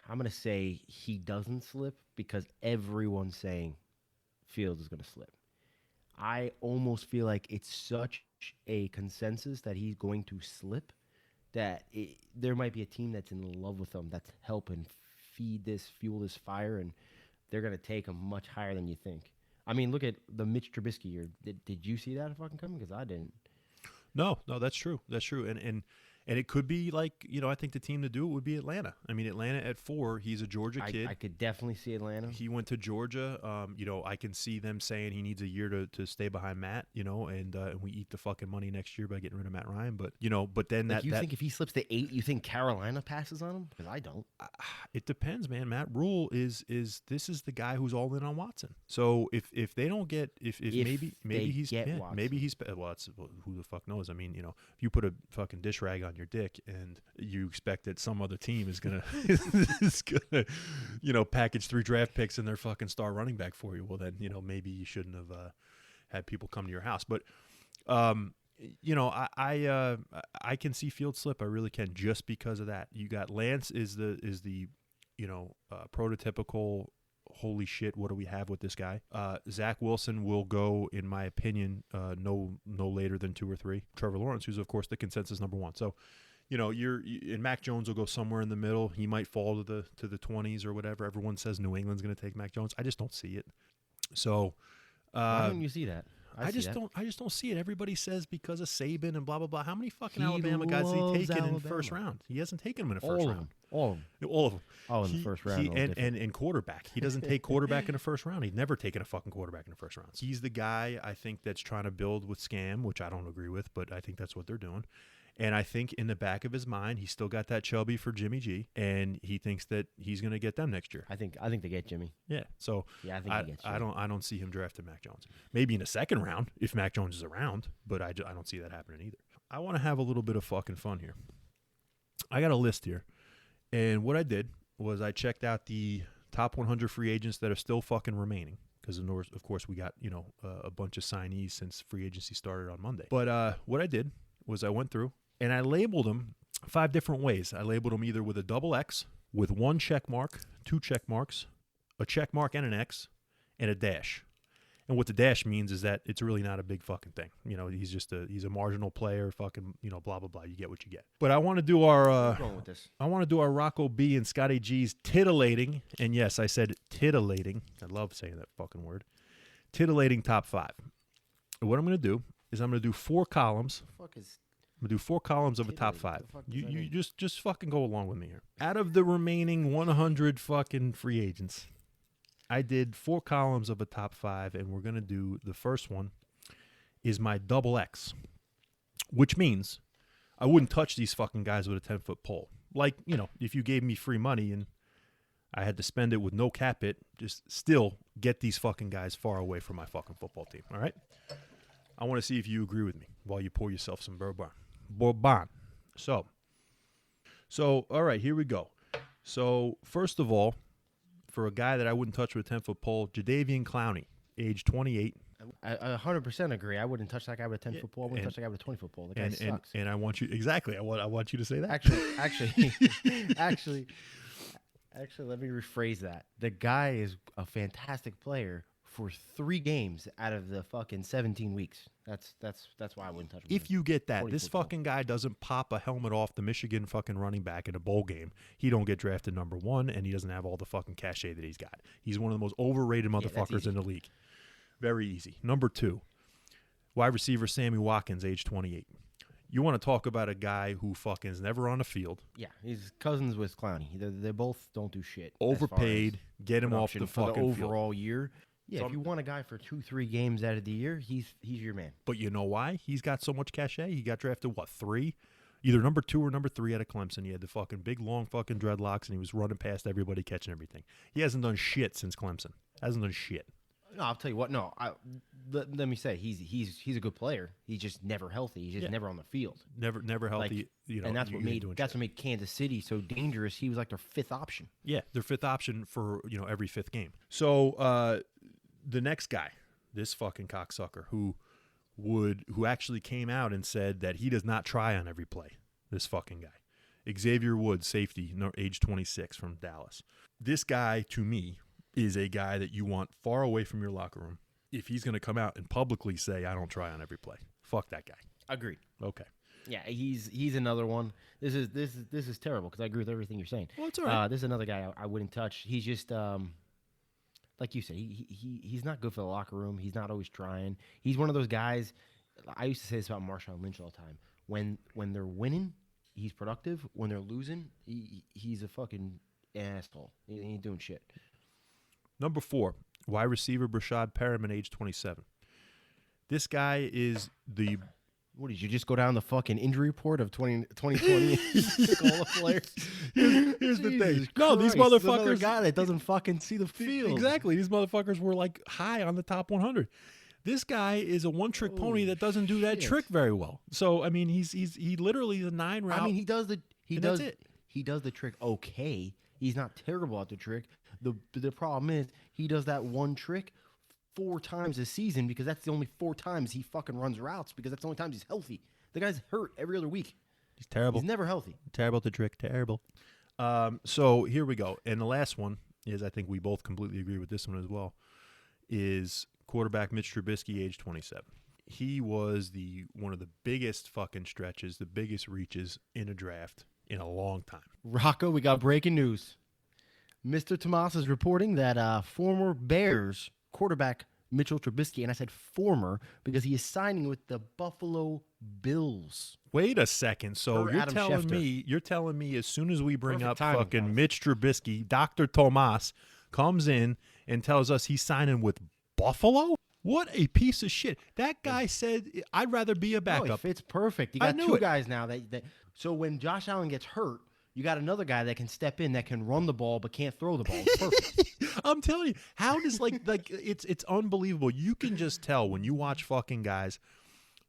I'm going to say he doesn't slip because everyone's saying Fields is going to slip. I almost feel like it's such a consensus that he's going to slip that there might be a team that's in love with him, that's helping fuel this fire, and they're going to take him much higher than you think. I mean, look at the Mitch Trubisky year. Did you see that fucking coming? Because I didn't. No, that's true. That's true. And it could be like, I think the team to do it would be Atlanta. I mean, Atlanta at 4, he's a Georgia kid. I could definitely see Atlanta. He went to Georgia. I can see them saying he needs a year to stay behind Matt, and we eat the fucking money next year by getting rid of Matt Ryan. But then you think if he slips to 8, you think Carolina passes on him? Because I don't. It depends, man. Matt Rule is the guy who's all in on Watson. So if they don't get if maybe he's Watson. Maybe he's who the fuck knows? I mean, if you put a fucking dish rag on your dick and you expect that some other team is gonna package 3 draft picks and their fucking star running back for you, well then maybe you shouldn't have had people come to your house. But I can see Fields slip. I really can, just because of that. You got Lance is the prototypical. Holy shit, what do we have with this guy? Zach Wilson will go, in my opinion, no later than 2 or 3. Trevor Lawrence, who's, of course, the consensus number 1. So, and Mac Jones will go somewhere in the middle. He might fall to the 20s or whatever. Everyone says New England's going to take Mac Jones. I just don't see it. So, why don't you see that? I just don't see it. Everybody says because of Saban and blah blah blah. How many fucking Alabama guys has he taken in the first round? He hasn't taken them in the first round. All of them. Oh, in the first round. And quarterback. He doesn't take quarterback in the first round. He's never taken a fucking quarterback in the first round. He's the guy, I think, that's trying to build with Scam, which I don't agree with, but I think that's what they're doing. And I think in the back of his mind, he's still got that chubby for Jimmy G, and he thinks that he's going to get them next year. I think they get Jimmy. Yeah. So yeah, I think he gets Jimmy. I don't see him drafting Mac Jones. Maybe in the second round if Mac Jones is around, but I don't see that happening either. I want to have a little bit of fucking fun here. I got a list here, and what I did was I checked out the top 100 free agents that are still fucking remaining. Because, of course, we got, a bunch of signees since free agency started on Monday. But what I did was I went through and I labeled them 5 different ways. I labeled them either with a double X, with 1 check mark, 2 check marks, a check mark and an X, and a dash. And what the dash means is that it's really not a big fucking thing. He's a marginal player, fucking, blah, blah, blah. You get what you get. But I want to do our Rocco B and Scotty G's titillating, and yes, I said titillating. I love saying that fucking word. Titillating top 5. And what I'm going to do is I'm going to do 4 columns. The fuck is... I'm going to do 4 columns of a top 5. You just fucking go along with me here. Out of the remaining 100 fucking free agents, I did 4 columns of a top 5, and we're going to do the first one is my double X, which means I wouldn't touch these fucking guys with a 10-foot pole. Like, if you gave me free money and I had to spend it with no cap hit, just still get these fucking guys far away from my fucking football team, all right? I want to see if you agree with me while you pour yourself some bourbon. So, all right, here we go. So, first of all, for a guy that I wouldn't touch with a 10-foot pole, Jadeveon Clowney age 28. I 100% agree. I wouldn't touch that guy with a 10-foot pole. I wouldn't touch that guy with a 20-foot pole. The guy sucks. And I want you exactly. I want you to say that. Actually, let me rephrase that. The guy is a fantastic player for 3 games out of the fucking 17 weeks. That's why I wouldn't touch him. If you get that, this fucking guy doesn't pop a helmet off the Michigan fucking running back in a bowl game. He don't get drafted number 1, and he doesn't have all the fucking cachet that he's got. He's one of the most overrated motherfuckers in the league. Very easy. Number 2, wide receiver Sammy Watkins, age 28. You want to talk about a guy who fucking is never on the field. Yeah, he's cousins with Clowney. They both don't do shit. Overpaid. Get him off the fucking for the overall field. year. Yeah, if you want a guy for 2-3 games out of the year, he's your man. But you know why? He's got so much cachet. He got drafted, 3? Either number 2 or number 3 out of Clemson. He had the fucking big, long fucking dreadlocks, and he was running past everybody, catching everything. He hasn't done shit since Clemson. Hasn't done shit. No, I'll tell you what. No, let me say he's a good player. He's just never healthy. He's just never on the field. Never healthy. And that's what made Kansas City so dangerous. He was like their 5th option. Yeah, their 5th option for every 5th game. So the next guy, this fucking cocksucker who actually came out and said that he does not try on every play. This fucking guy, Xavier Woods, safety, age 26 from Dallas. This guy, to me, is a guy that you want far away from your locker room. If he's going to come out and publicly say, I don't try on every play. Fuck that guy. Agreed. Okay. Yeah, he's another one. This is terrible because I agree with everything you're saying. Well, it's all right. This is another guy I wouldn't touch. He's just like you said, he's not good for the locker room. He's not always trying. He's one of those guys. I used to say this about Marshawn Lynch all the time. When they're winning, he's productive. When they're losing, he's a fucking asshole. He ain't doing shit. Number 4, wide receiver Brashad Perriman, age 27. This guy is the... What did you just go down the fucking injury report of 2020? All the players. Here's the thing. No, these Christ, motherfuckers... another guy that doesn't fucking see the field. Exactly. These motherfuckers were like high on the top 100. This guy is a one-trick pony that doesn't do that trick very well. So I mean, he literally is a 9 route. I mean, he does that's it. He does the trick okay. He's not terrible at the trick. The problem is he does that one trick 4 times a season because that's the only 4 times he fucking runs routes because that's the only times he's healthy. The guy's hurt every other week. He's terrible. He's never healthy. Terrible at the trick. Terrible. So here we go. And the last one is, I think we both completely agree with this one as well, is quarterback Mitch Trubisky, age 27. He was one of the biggest fucking stretches, the biggest reaches in a draft in a long time. Rocco, we got breaking news. Mr. Tomas is reporting that former Bears quarterback Mitchell Trubisky, and I said former because he is signing with the Buffalo Bills. Wait a second. So you're telling me as soon as we bring up fucking Mitch Trubisky, Dr. Tomas comes in and tells us he's signing with Buffalo? What a piece of shit. That guy said, I'd rather be a backup. No, it fits perfect. You got 2 guys now. So when Josh Allen gets hurt, you got another guy that can step in, that can run the ball but can't throw the ball. It's perfect. I'm telling you, how does it's unbelievable. You can just tell when you watch fucking guys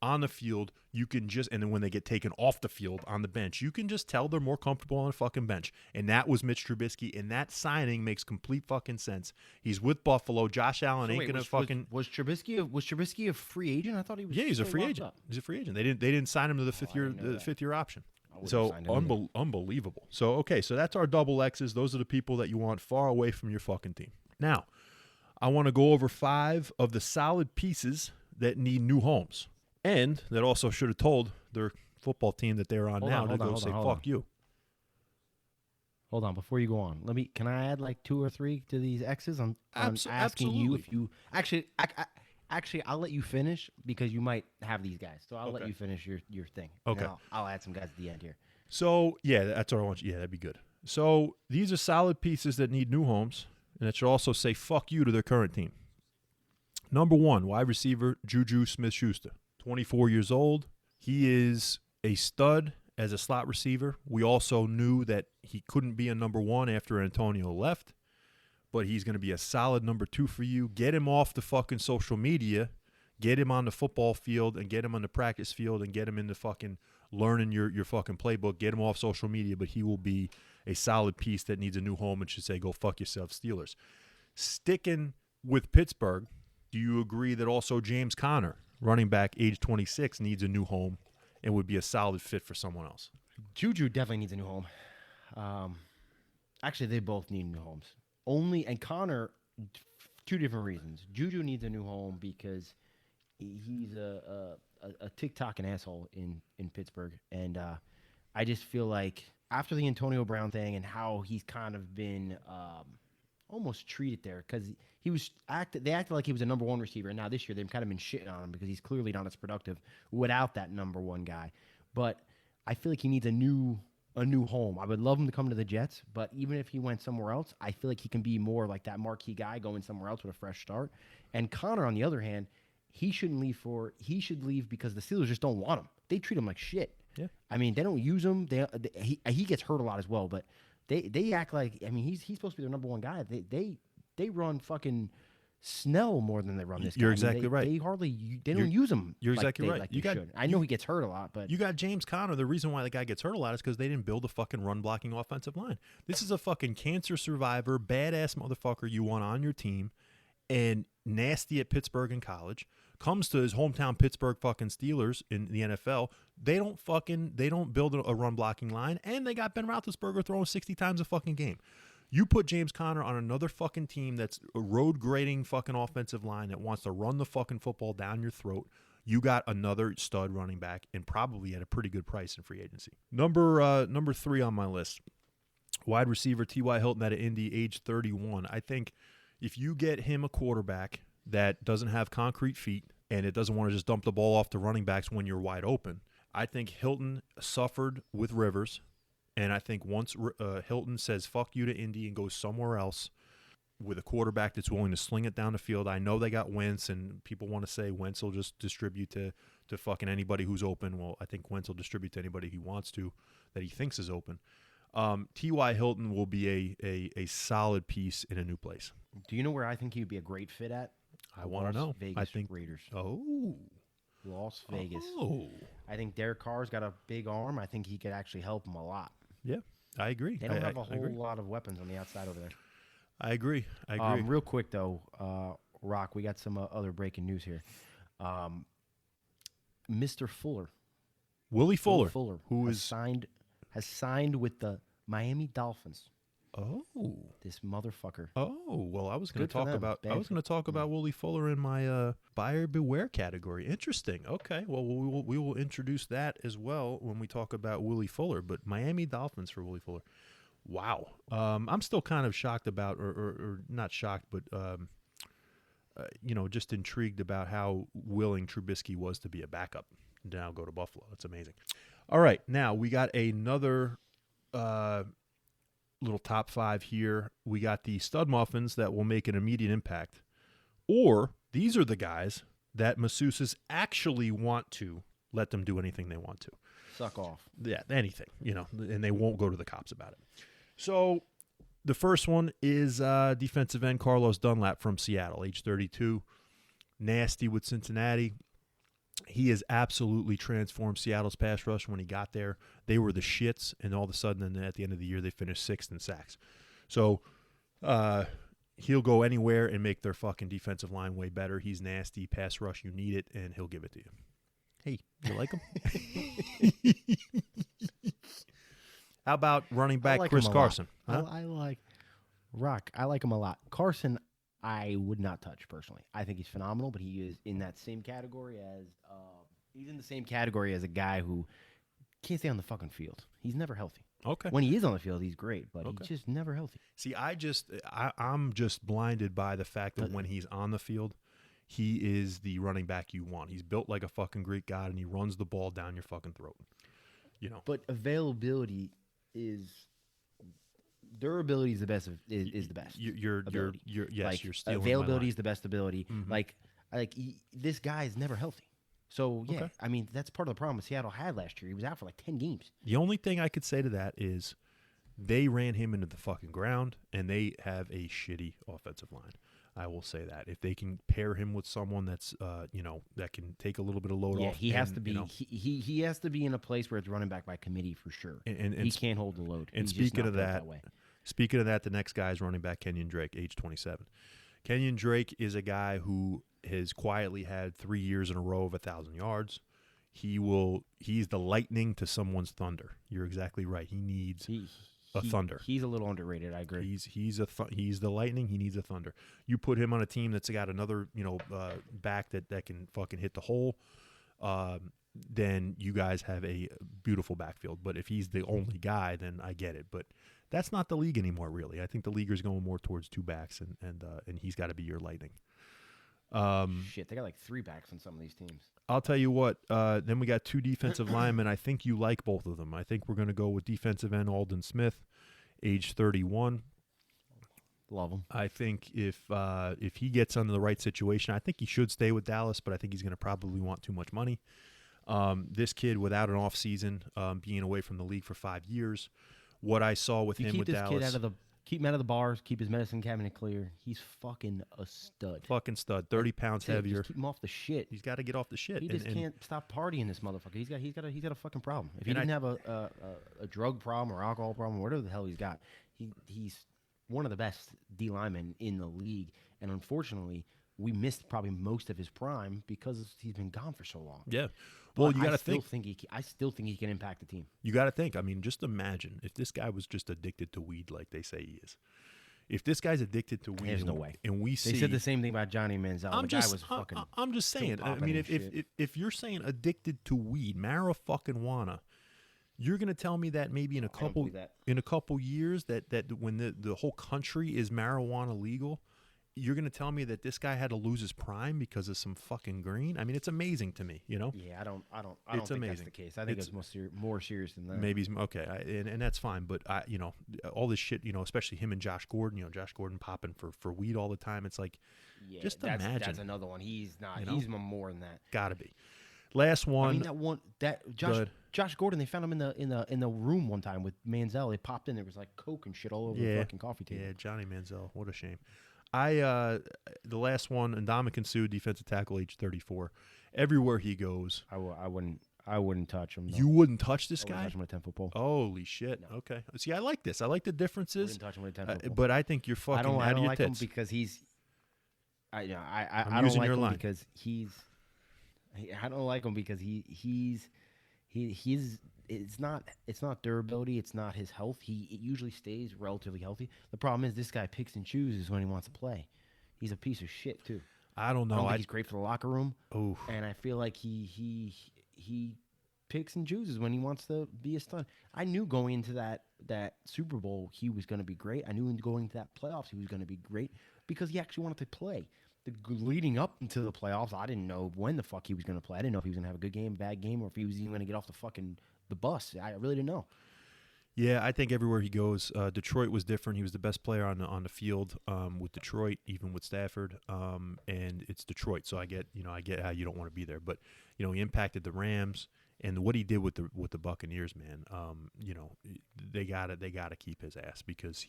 on the field, you can just, and then when they get taken off the field on the bench, you can just tell they're more comfortable on a fucking bench. And that was Mitch Trubisky, and that signing makes complete fucking sense. He's with Buffalo. Josh Allen ain't gonna fucking. Was Trubisky a free agent? I thought he was. Yeah, he's a free agent. He's a free agent. They didn't sign him to the fifth year option. So unbelievable. So okay, so that's our double X's. Those are the people that you want far away from your fucking team. Now, I want to go over 5 of the solid pieces that need new homes, and that also should have told their football team that they're on now to go say fuck you. Hold on, before you go on, can I add like 2 or 3 to these X's? I'm asking absolutely. you if you actually I'll let you finish because you might have these guys. So I'll let you finish your thing. Okay. I'll add some guys at the end here. So yeah, that's what I want you. Yeah, that'd be good. So these are solid pieces that need new homes, and it should also say fuck you to their current team. Number 1, wide receiver Juju Smith-Schuster, 24 years old. He is a stud as a slot receiver. We also knew that he couldn't be a number 1 after Antonio left, but he's going to be a solid number 2 for you. Get him off the fucking social media, get him on the football field, and get him on the practice field, and get him into fucking learning your fucking playbook. Get him off social media, but he will be a solid piece that needs a new home and should say, go fuck yourself, Steelers. Sticking with Pittsburgh, Do you agree that also James Conner, running back, age 26, needs a new home and would be a solid fit for someone else? Juju definitely needs a new home. Actually, they both need new homes. And Connor, two different reasons. Juju needs a new home because he's a TikTok asshole in Pittsburgh, and I just feel like after the Antonio Brown thing and how he's kind of been almost treated there, because they acted like he was a number one receiver, and now this year they've kind of been shitting on him because he's clearly not as productive without that number one guy. But I feel like he needs a new home. I would love him to come to the Jets, but even if he went somewhere else, I feel like he can be more like that marquee guy going somewhere else with a fresh start. And Connor, on the other hand, he should leave because the Steelers just don't want him. They treat him like shit. Yeah. I mean, they don't use him. He gets hurt a lot as well, but they act like, I mean, he's supposed to be their number one guy. They run fucking Snell more than they run this guy. You're exactly right. They don't use him. You're exactly right. Like should. I know he gets hurt a lot, but you got James Conner. The reason why the guy gets hurt a lot is because they didn't build a fucking run blocking offensive line. This is a fucking cancer survivor, badass motherfucker you want on your team, and nasty at Pittsburgh in college. Comes to his hometown Pittsburgh fucking Steelers in the NFL. They don't build a run blocking line, and they got Ben Roethlisberger throwing 60 times a fucking game. You put James Conner on another fucking team that's a road grading fucking offensive line that wants to run the fucking football down your throat. You got another stud running back, and probably at a pretty good price in free agency. Number 3 on my list, wide receiver T.Y. Hilton out of Indy, age 31. I think if you get him a quarterback that doesn't have concrete feet and it doesn't want to just dump the ball off to running backs when you're wide open, I think Hilton suffered with Rivers. And I think once Hilton says fuck you to Indy and goes somewhere else with a quarterback that's willing to sling it down the field, I know they got Wentz, and people want to say Wentz will just distribute to fucking anybody who's open. Well, I think Wentz will distribute to anybody he wants to that he thinks is open. T.Y. Hilton will be a solid piece in a new place. Do you know where I think he'd be a great fit at? I want to know. Vegas I think Raiders. Oh. Las Vegas. Oh. I think Derek Carr's got a big arm. I think he could actually help him a lot. Yeah, I agree. They don't have a whole lot of weapons on the outside over there. I agree. Real quick, though, Rock, we got some other breaking news here. Mr. Fuller. Willie Fuller. Who has signed with the Miami Dolphins. Oh, this motherfucker. Oh, well, I was going to talk about Willie Fuller in my buyer beware category. Interesting. Okay, well, we will introduce that as well when we talk about Willie Fuller. But Miami Dolphins for Willie Fuller. Wow. I'm still kind of shocked about, or not shocked, but just intrigued about how willing Trubisky was to be a backup and now go to Buffalo. It's amazing. All right, now we got another. Little top 5 here. We got the stud muffins that will make an immediate impact. Or these are the guys that masseuses actually want to let them do anything they want to. Suck off. Yeah, anything, and they won't go to the cops about it. So the first one is defensive end Carlos Dunlap from Seattle, age 32. Nasty with Cincinnati. He has absolutely transformed Seattle's pass rush when he got there. They were the shits, and all of a sudden, at the end of the year, they finished 6th in sacks. So he'll go anywhere and make their fucking defensive line way better. He's nasty. Pass rush, you need it, and he'll give it to you. Hey, you like him? How about running back Chris Carson? Huh? I like Rock. I like him a lot. Carson, I would not touch personally. I think he's phenomenal, but he is in that same category as a guy who can't stay on the fucking field. He's never healthy. Okay. When he is on the field, he's great, but he's just never healthy. See, I'm just blinded by the fact that when he's on the field, he is the running back you want. He's built like a fucking Greek god, and he runs the ball down your fucking throat. But availability is. Durability is the best. Is the best. You're stealing availability is the best ability. Mm-hmm. This guy is never healthy. So yeah, okay. I mean that's part of the problem Seattle had last year. He was out for like 10 games. The only thing I could say to that is they ran him into the fucking ground, and they have a shitty offensive line. I will say that if they can pair him with someone that's that can take a little bit of load off. He has to be he has to be in a place where it's running back by committee for sure. And he can't hold the load. And speaking of that the next guy is running back Kenyon Drake, age 27. Kenyon Drake is a guy who has quietly had 3 years in a row of 1,000 yards. He's the lightning to someone's thunder. You're exactly right. He needs a thunder. He's a little underrated. I agree. He's the lightning. He needs a thunder. You put him on a team that's got another back that can fucking hit the hole. Then you guys have a beautiful backfield. But if he's the only guy, then I get it. But that's not the league anymore, really. I think the league is going more towards 2 backs, and he's got to be your lightning. Shit, they got like 3 backs on some of these teams. I'll tell you what. Then we got 2 defensive linemen. I think you like both of them. I think we're going to go with defensive end Aldon Smith, age 31. Love him. I think if he gets under the right situation, I think he should stay with Dallas, but I think he's going to probably want too much money. This kid, without an off season, being away from the league for 5 years, what I saw with him with Dallas. Keep him out of the bars. Keep his medicine cabinet clear. He's fucking a stud. Fucking stud. 30 pounds heavier. Just keep him off the shit. He's got to get off the shit. He just can't stop partying, this motherfucker. He's got a fucking problem. If he didn't have a drug problem or alcohol problem or whatever the hell he's got, he's one of the best D linemen in the league. And unfortunately, we missed probably most of his prime because he's been gone for so long. Yeah. Well, you got to think. I still think he can impact the team. You got to think. I mean, just imagine if this guy was just addicted to weed like they say he is. If this guy's addicted to weed, there's no way. And we see, they said the same thing about Johnny Manziel. I'm just saying. I mean, if you're saying addicted to weed, marijuana, you're going to tell me that maybe in a couple years that when the whole country is marijuana legal, you're going to tell me that this guy had to lose his prime because of some fucking green? I mean, it's amazing to me, you know? Yeah, I don't think that's the case. I think it's more serious than that. Maybe, okay, and that's fine. But, all this shit, especially him and Josh Gordon, Josh Gordon popping for weed all the time. It's like, just imagine. That's another one. He's not. He's more than that. Gotta be. Last one. I mean, Josh Gordon, they found him in the room one time with Manziel. They popped in. There was like Coke and shit all over the fucking coffee table. Yeah, Johnny Manziel. What a shame. The last one, Ndamukong Suh, defensive tackle, age 34. Everywhere he goes, I wouldn't touch him. No. You wouldn't touch this guy? I wouldn't touch him with a 10-foot pole. Holy shit! No. Okay, see, I like this. I like the differences. I wouldn't touch him with a 10-foot pole. But I think you're fucking out of your tits. I don't like him because he's. I don't like him because he's. I don't like him because he's. It's not durability. It's not his health. He usually stays relatively healthy. The problem is this guy picks and chooses when he wants to play. He's a piece of shit too. I don't know. I don't think he's great for the locker room. Oof. And I feel like he picks and chooses when he wants to be a stud. I knew going into that Super Bowl he was going to be great. I knew going into that playoffs he was going to be great because he actually wanted to play. Leading up into the playoffs, I didn't know when the fuck he was going to play. I didn't know if he was going to have a good game, bad game, or if he was even going to get off the bus. I really didn't know. Yeah, I think everywhere he goes, Detroit was different. He was the best player on the field with Detroit, even with Stafford, and it's Detroit. So I get how you don't want to be there, but he impacted the Rams and what he did with the Buccaneers, man. They gotta keep his ass because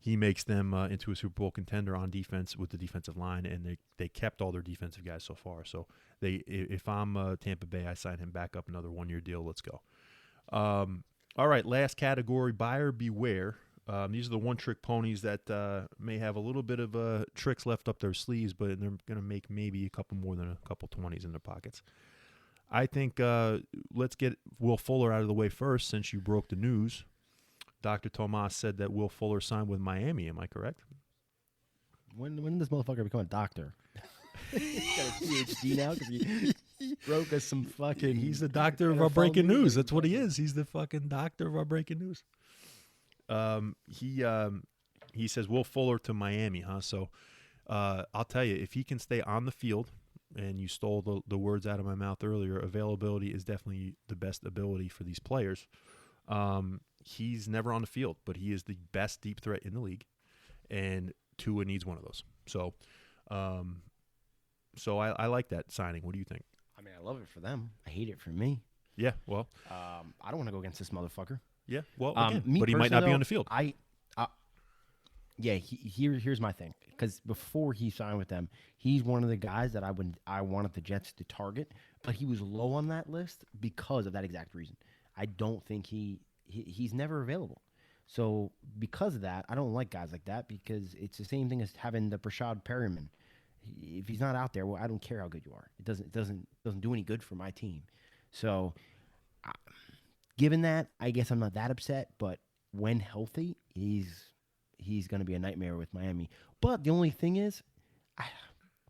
he makes them into a Super Bowl contender on defense with the defensive line, and they kept all their defensive guys so far. So if I'm Tampa Bay, I sign him back up another 1-year deal. Let's go. All right, last category, buyer beware. These are the one-trick ponies that may have a little bit of tricks left up their sleeves, but they're going to make maybe a couple more than a couple 20s in their pockets. I think let's get Will Fuller out of the way first since you broke the news. Dr. Tomas said that Will Fuller signed with Miami. Am I correct? When did this motherfucker become a doctor? He's got a PhD now because he broke us some fucking... He's the doctor of our breaking news. That's what he is. He's the fucking doctor of our breaking news. He says Will Fuller to Miami, huh? So I'll tell you, if he can stay on the field, and you stole the words out of my mouth earlier, availability is definitely the best ability for these players. He's never on the field, but he is the best deep threat in the league, and Tua needs one of those. So, I like that signing. What do you think? I mean, I love it for them. I hate it for me. Yeah, well, I don't want to go against this motherfucker. Yeah, well, again, but he might not be on the field. Here's my thing. Because before he signed with them, he's one of the guys that I wanted the Jets to target, but he was low on that list because of that exact reason. I don't think he's never available. So because of that, I don't like guys like that because it's the same thing as having the Brashad Perryman. If he's not out there, well, I don't care how good you are. It doesn't do any good for my team. So, given that, I guess I'm not that upset. But when healthy, he's going to be a nightmare with Miami. But the only thing is,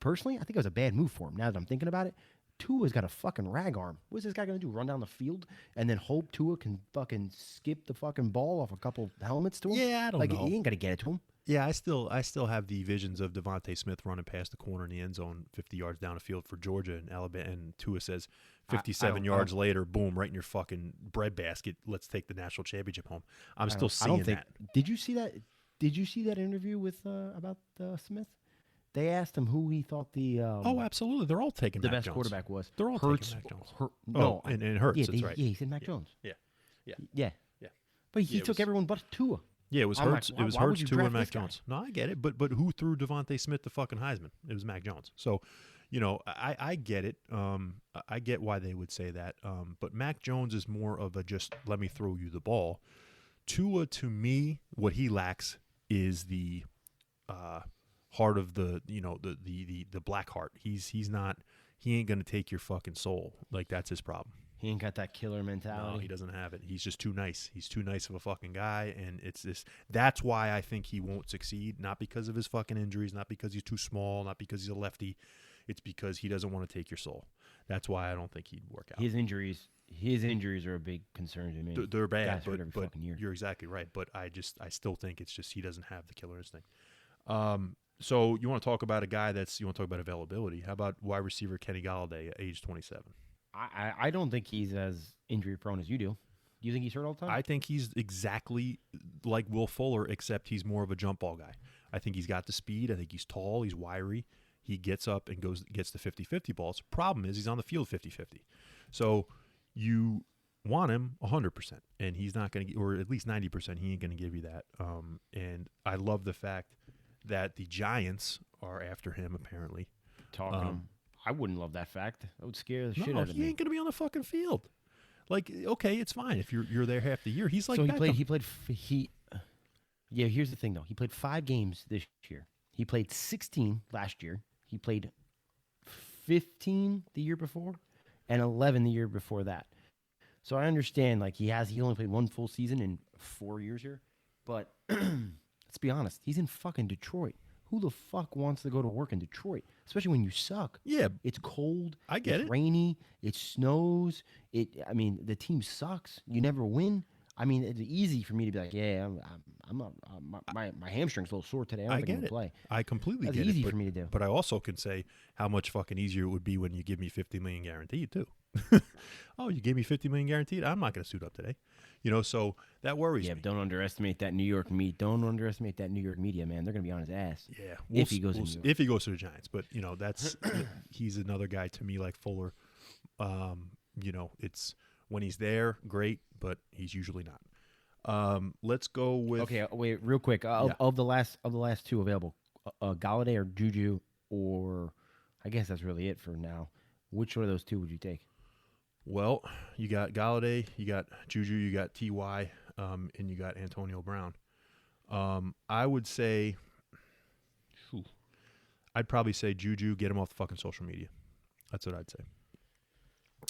personally, I think it was a bad move for him. Now that I'm thinking about it, Tua's got a fucking rag arm. What's this guy going to do? Run down the field and then hope Tua can fucking skip the fucking ball off a couple helmets to him? Yeah, I don't know. He ain't going to get it to him. Yeah, I still have the visions of Devontae Smith running past the corner in the end zone 50 yards down the field for Georgia and Alabama, and Tua says 57 yards later, boom, right in your fucking breadbasket. Let's take the national championship home. I'm still seeing that. Did you see that? Did you see that interview with about Smith? They asked him who he thought the absolutely, they're all taking the Mac best Jones. Quarterback was. They're all Hurts, taking Mac Jones. No, and Hurts. Yeah, that's right. Yeah, he said Mac Jones. Yeah. But he took everyone but Tua. Yeah, it was Hurts. It was why would Hurts, you Tua, draft and Mac this guy? Jones. No, I get it, but who threw Devontae Smith the fucking Heisman? It was Mac Jones. So, I get it. I get why they would say that. But Mac Jones is more of a just let me throw you the ball. Tua, to me, what he lacks is the heart of the black heart. He ain't gonna take your fucking soul. Like, that's his problem. He ain't got that killer mentality. No, he doesn't have it. He's just too nice. He's too nice of a fucking guy, and it's this. That's why I think he won't succeed. Not because of his fucking injuries, not because he's too small, not because he's a lefty. It's because he doesn't want to take your soul. That's why I don't think he'd work out. His injuries are a big concern to me. They're bad, Guys hurt every but fucking year. you're exactly right. But I still think it's just he doesn't have the killer instinct. So you want to talk about a guy you want to talk about availability? How about wide receiver Kenny Golladay at age 27? I don't think he's as injury prone as you do. Do you think he's hurt all the time? I think he's exactly like Will Fuller, except he's more of a jump ball guy. I think he's got the speed. I think he's tall. He's wiry. He gets up and gets the 50-50 balls. Problem is he's on the field 50-50. So you want him 100%, and he's not going to, or at least 90%. He ain't going to give you that. And I love the fact that the Giants are after him, apparently. I wouldn't love that fact. That would scare the shit out of me. He ain't going to be on the fucking field. Like, okay, it's fine if you're there half the year. He's like, so here's the thing though. He played 5 games this year. He played 16 last year. He played 15 the year before, and 11 the year before that. So I understand, like, he only played 1 full season in 4 years here. But let's be honest, he's in fucking Detroit. Who the fuck wants to go to work in Detroit, especially when you suck? Yeah, it's cold. I get it's rainy. It snows. The team sucks. You never win. I mean, it's easy for me to be like, yeah, I'm not. My hamstring's a little sore today. I don't think I'm gonna play. I completely get it. That's easy for me to do. But I also can say how much fucking easier it would be when you give me $50 million guaranteed too. Oh, you gave me $50 million guaranteed? I'm not going to suit up today. So that worries me. Yeah, but don't underestimate that New York media. Don't underestimate that New York media, man. They're going to be on his ass. Yeah, if he goes to the Giants. But that's he's another guy to me like Fuller. It's when he's there, great, but he's usually not. Let's go with. Okay, wait, real quick. Of the last 2 available, Golladay or Juju, or I guess that's really it for now. Which one of those 2 would you take? Well, you got Golladay, you got Juju, you got T.Y., and you got Antonio Brown. I would say, I'd probably say Juju, get him off the fucking social media. That's what I'd say.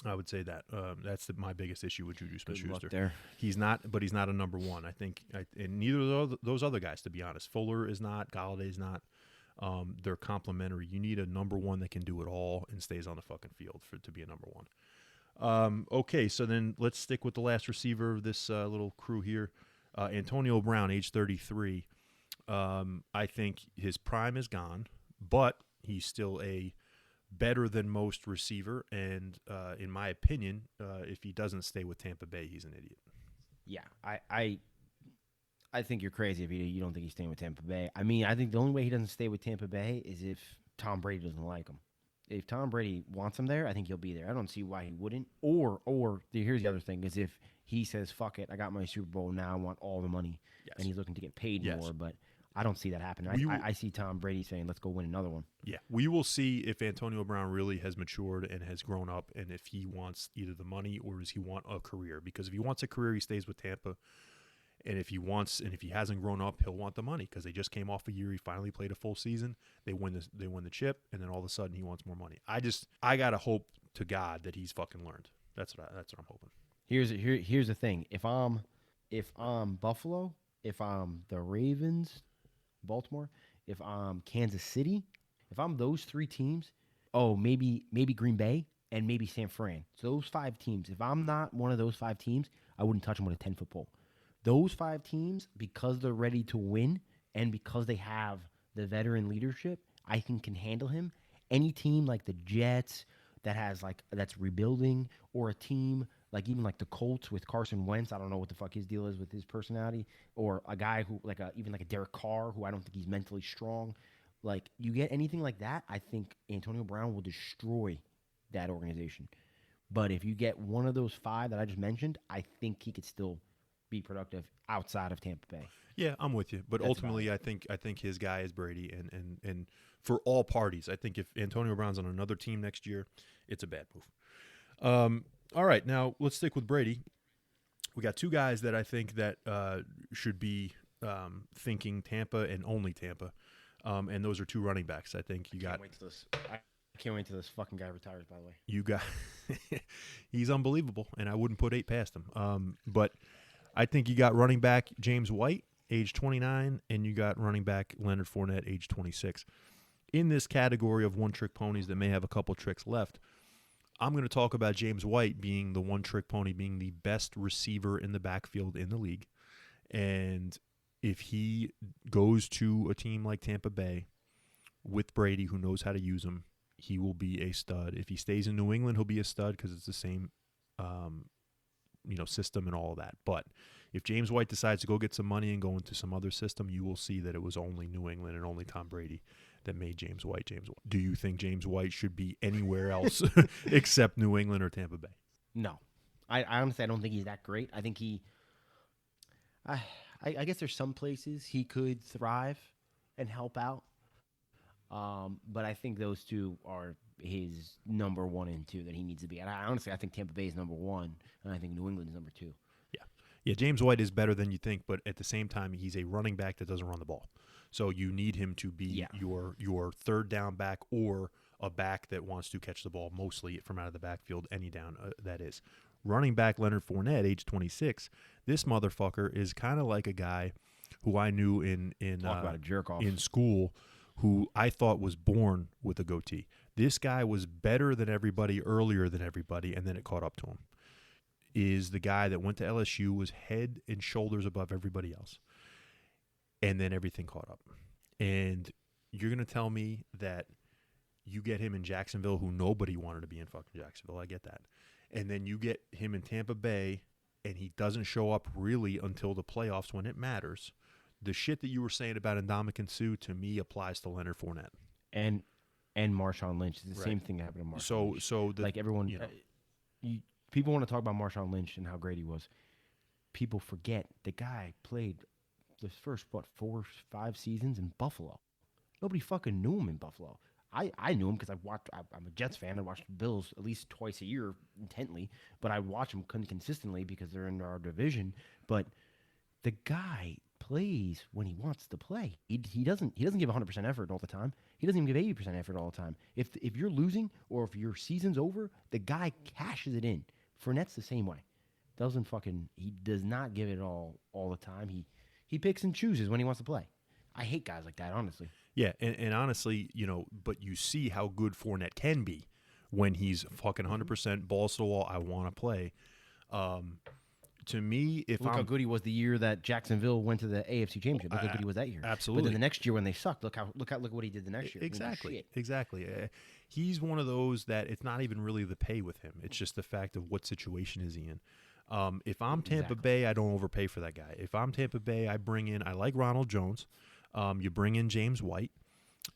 I would say that. That's my biggest issue with Juju Smith-Schuster. He's not a number 1. I think, and neither of those other guys, to be honest. Fuller is not, Galladay's not. They're complementary. You need a number 1 that can do it all and stays on the fucking field to be a number 1. Okay, so then let's stick with the last receiver of this little crew here. Antonio Brown, age 33. I think his prime is gone, but he's still a better than most receiver. And in my opinion, if he doesn't stay with Tampa Bay, he's an idiot. Yeah, I think you're crazy if you don't think he's staying with Tampa Bay. I mean, I think the only way he doesn't stay with Tampa Bay is if Tom Brady doesn't like him. If Tom Brady wants him there, I think he'll be there. I don't see why he wouldn't. Or here's the other thing, is if he says, fuck it, I got my Super Bowl, now I want all the money. Yes. And he's looking to get paid more, but I don't see that happening. I see Tom Brady saying, let's go win another one. Yeah, we will see if Antonio Brown really has matured and has grown up, and if he wants either the money or does he want a career. Because if he wants a career, he stays with Tampa. And if he hasn't grown up, he'll want the money because they just came off a year. He finally played a full season. They win the chip, and then all of a sudden he wants more money. I gotta hope to God that he's fucking learned. That's what I'm hoping. Here's the thing. If I'm Buffalo, if I'm the Ravens, Baltimore, if I'm Kansas City, if I'm those 3 teams, maybe Green Bay and maybe San Fran. So those 5 teams. If I'm not one of those 5 teams, I wouldn't touch them with a 10-foot pole. Those 5 teams, because they're ready to win and because they have the veteran leadership, I think can handle him. Any team like the Jets that's rebuilding, or a team even like the Colts with Carson Wentz, I don't know what the fuck his deal is with his personality, or a guy who even like a Derek Carr, who I don't think he's mentally strong. Like, you get anything like that, I think Antonio Brown will destroy that organization. But if you get one of those 5 that I just mentioned, I think he could still be productive outside of Tampa Bay. Yeah, I'm with you. But that's ultimately, I think his guy is Brady, and for all parties, I think if Antonio Brown's on another team next year, it's a bad move. All right, now let's stick with Brady. We got 2 guys that I think that should be thinking Tampa and only Tampa, and those are 2 running backs. I think you got. I can't wait till this fucking guy retires. By the way, you got. He's unbelievable, and I wouldn't put 8 past him. But I think you got running back James White, age 29, and you got running back Leonard Fournette, age 26. In this category of one-trick ponies that may have a couple tricks left, I'm going to talk about James White being the one-trick pony, being the best receiver in the backfield in the league. And if he goes to a team like Tampa Bay with Brady, who knows how to use him, he will be a stud. If he stays in New England, he'll be a stud because it's the same system and all of that. But if James White decides to go get some money and go into some other system, you will see that it was only New England and only Tom Brady that made James White James White. Do you think James White should be anywhere else except New England or Tampa Bay? No. I honestly, I don't think he's that great. I think I guess there's some places he could thrive and help out. But I think those 2 are his number 1 and 2 that he needs to be. And I think Tampa Bay is number 1, and I think New England is number 2. Yeah, James White is better than you think, but at the same time, he's a running back that doesn't run the ball. So you need him to be your third down back, or a back that wants to catch the ball mostly from out of the backfield, any down that is. Running back Leonard Fournette, age 26, this motherfucker is kind of like a guy who I knew in Talk about a jerk off. In school, who I thought was born with a goatee. This guy was better than everybody, earlier than everybody, and then it caught up to him. Is the guy that went to LSU, was head and shoulders above everybody else. And then everything caught up. And you're going to tell me that you get him in Jacksonville, who nobody wanted to be in fucking Jacksonville. I get that. And then you get him in Tampa Bay, and he doesn't show up really until the playoffs when it matters. The shit that you were saying about Ndamukong Suh, to me, applies to Leonard Fournette. And Marshawn Lynch. It's the same thing that happened to Marshawn Lynch. So like everyone, people want to talk about Marshawn Lynch and how great he was. People forget the guy played the first 4-5 seasons in Buffalo. Nobody fucking knew him in Buffalo. I knew him because I'm a Jets fan. I watched the Bills at least twice a year intently, but I watch them consistently because they're in our division. But the guy plays when he wants to play. He doesn't give 100% effort all the time. He doesn't even give 80% effort all the time. If you're losing or if your season's over, the guy cashes it in. Fournette's the same way. He does not give it all the time. He picks and chooses when he wants to play. I hate guys like that, honestly. Yeah, and honestly, but you see how good Fournette can be when he's fucking 100% balls to the wall. I want to play. To me, look how good he was the year that Jacksonville went to the AFC Championship. Look how good he was that year. Absolutely. But then the next year when they sucked, look what he did the next year. Exactly. He's one of those that it's not even really the pay with him. It's just the fact of what situation is he in. If I'm Tampa Bay, I don't overpay for that guy. If I'm Tampa Bay, I like Ronald Jones. You bring in James White,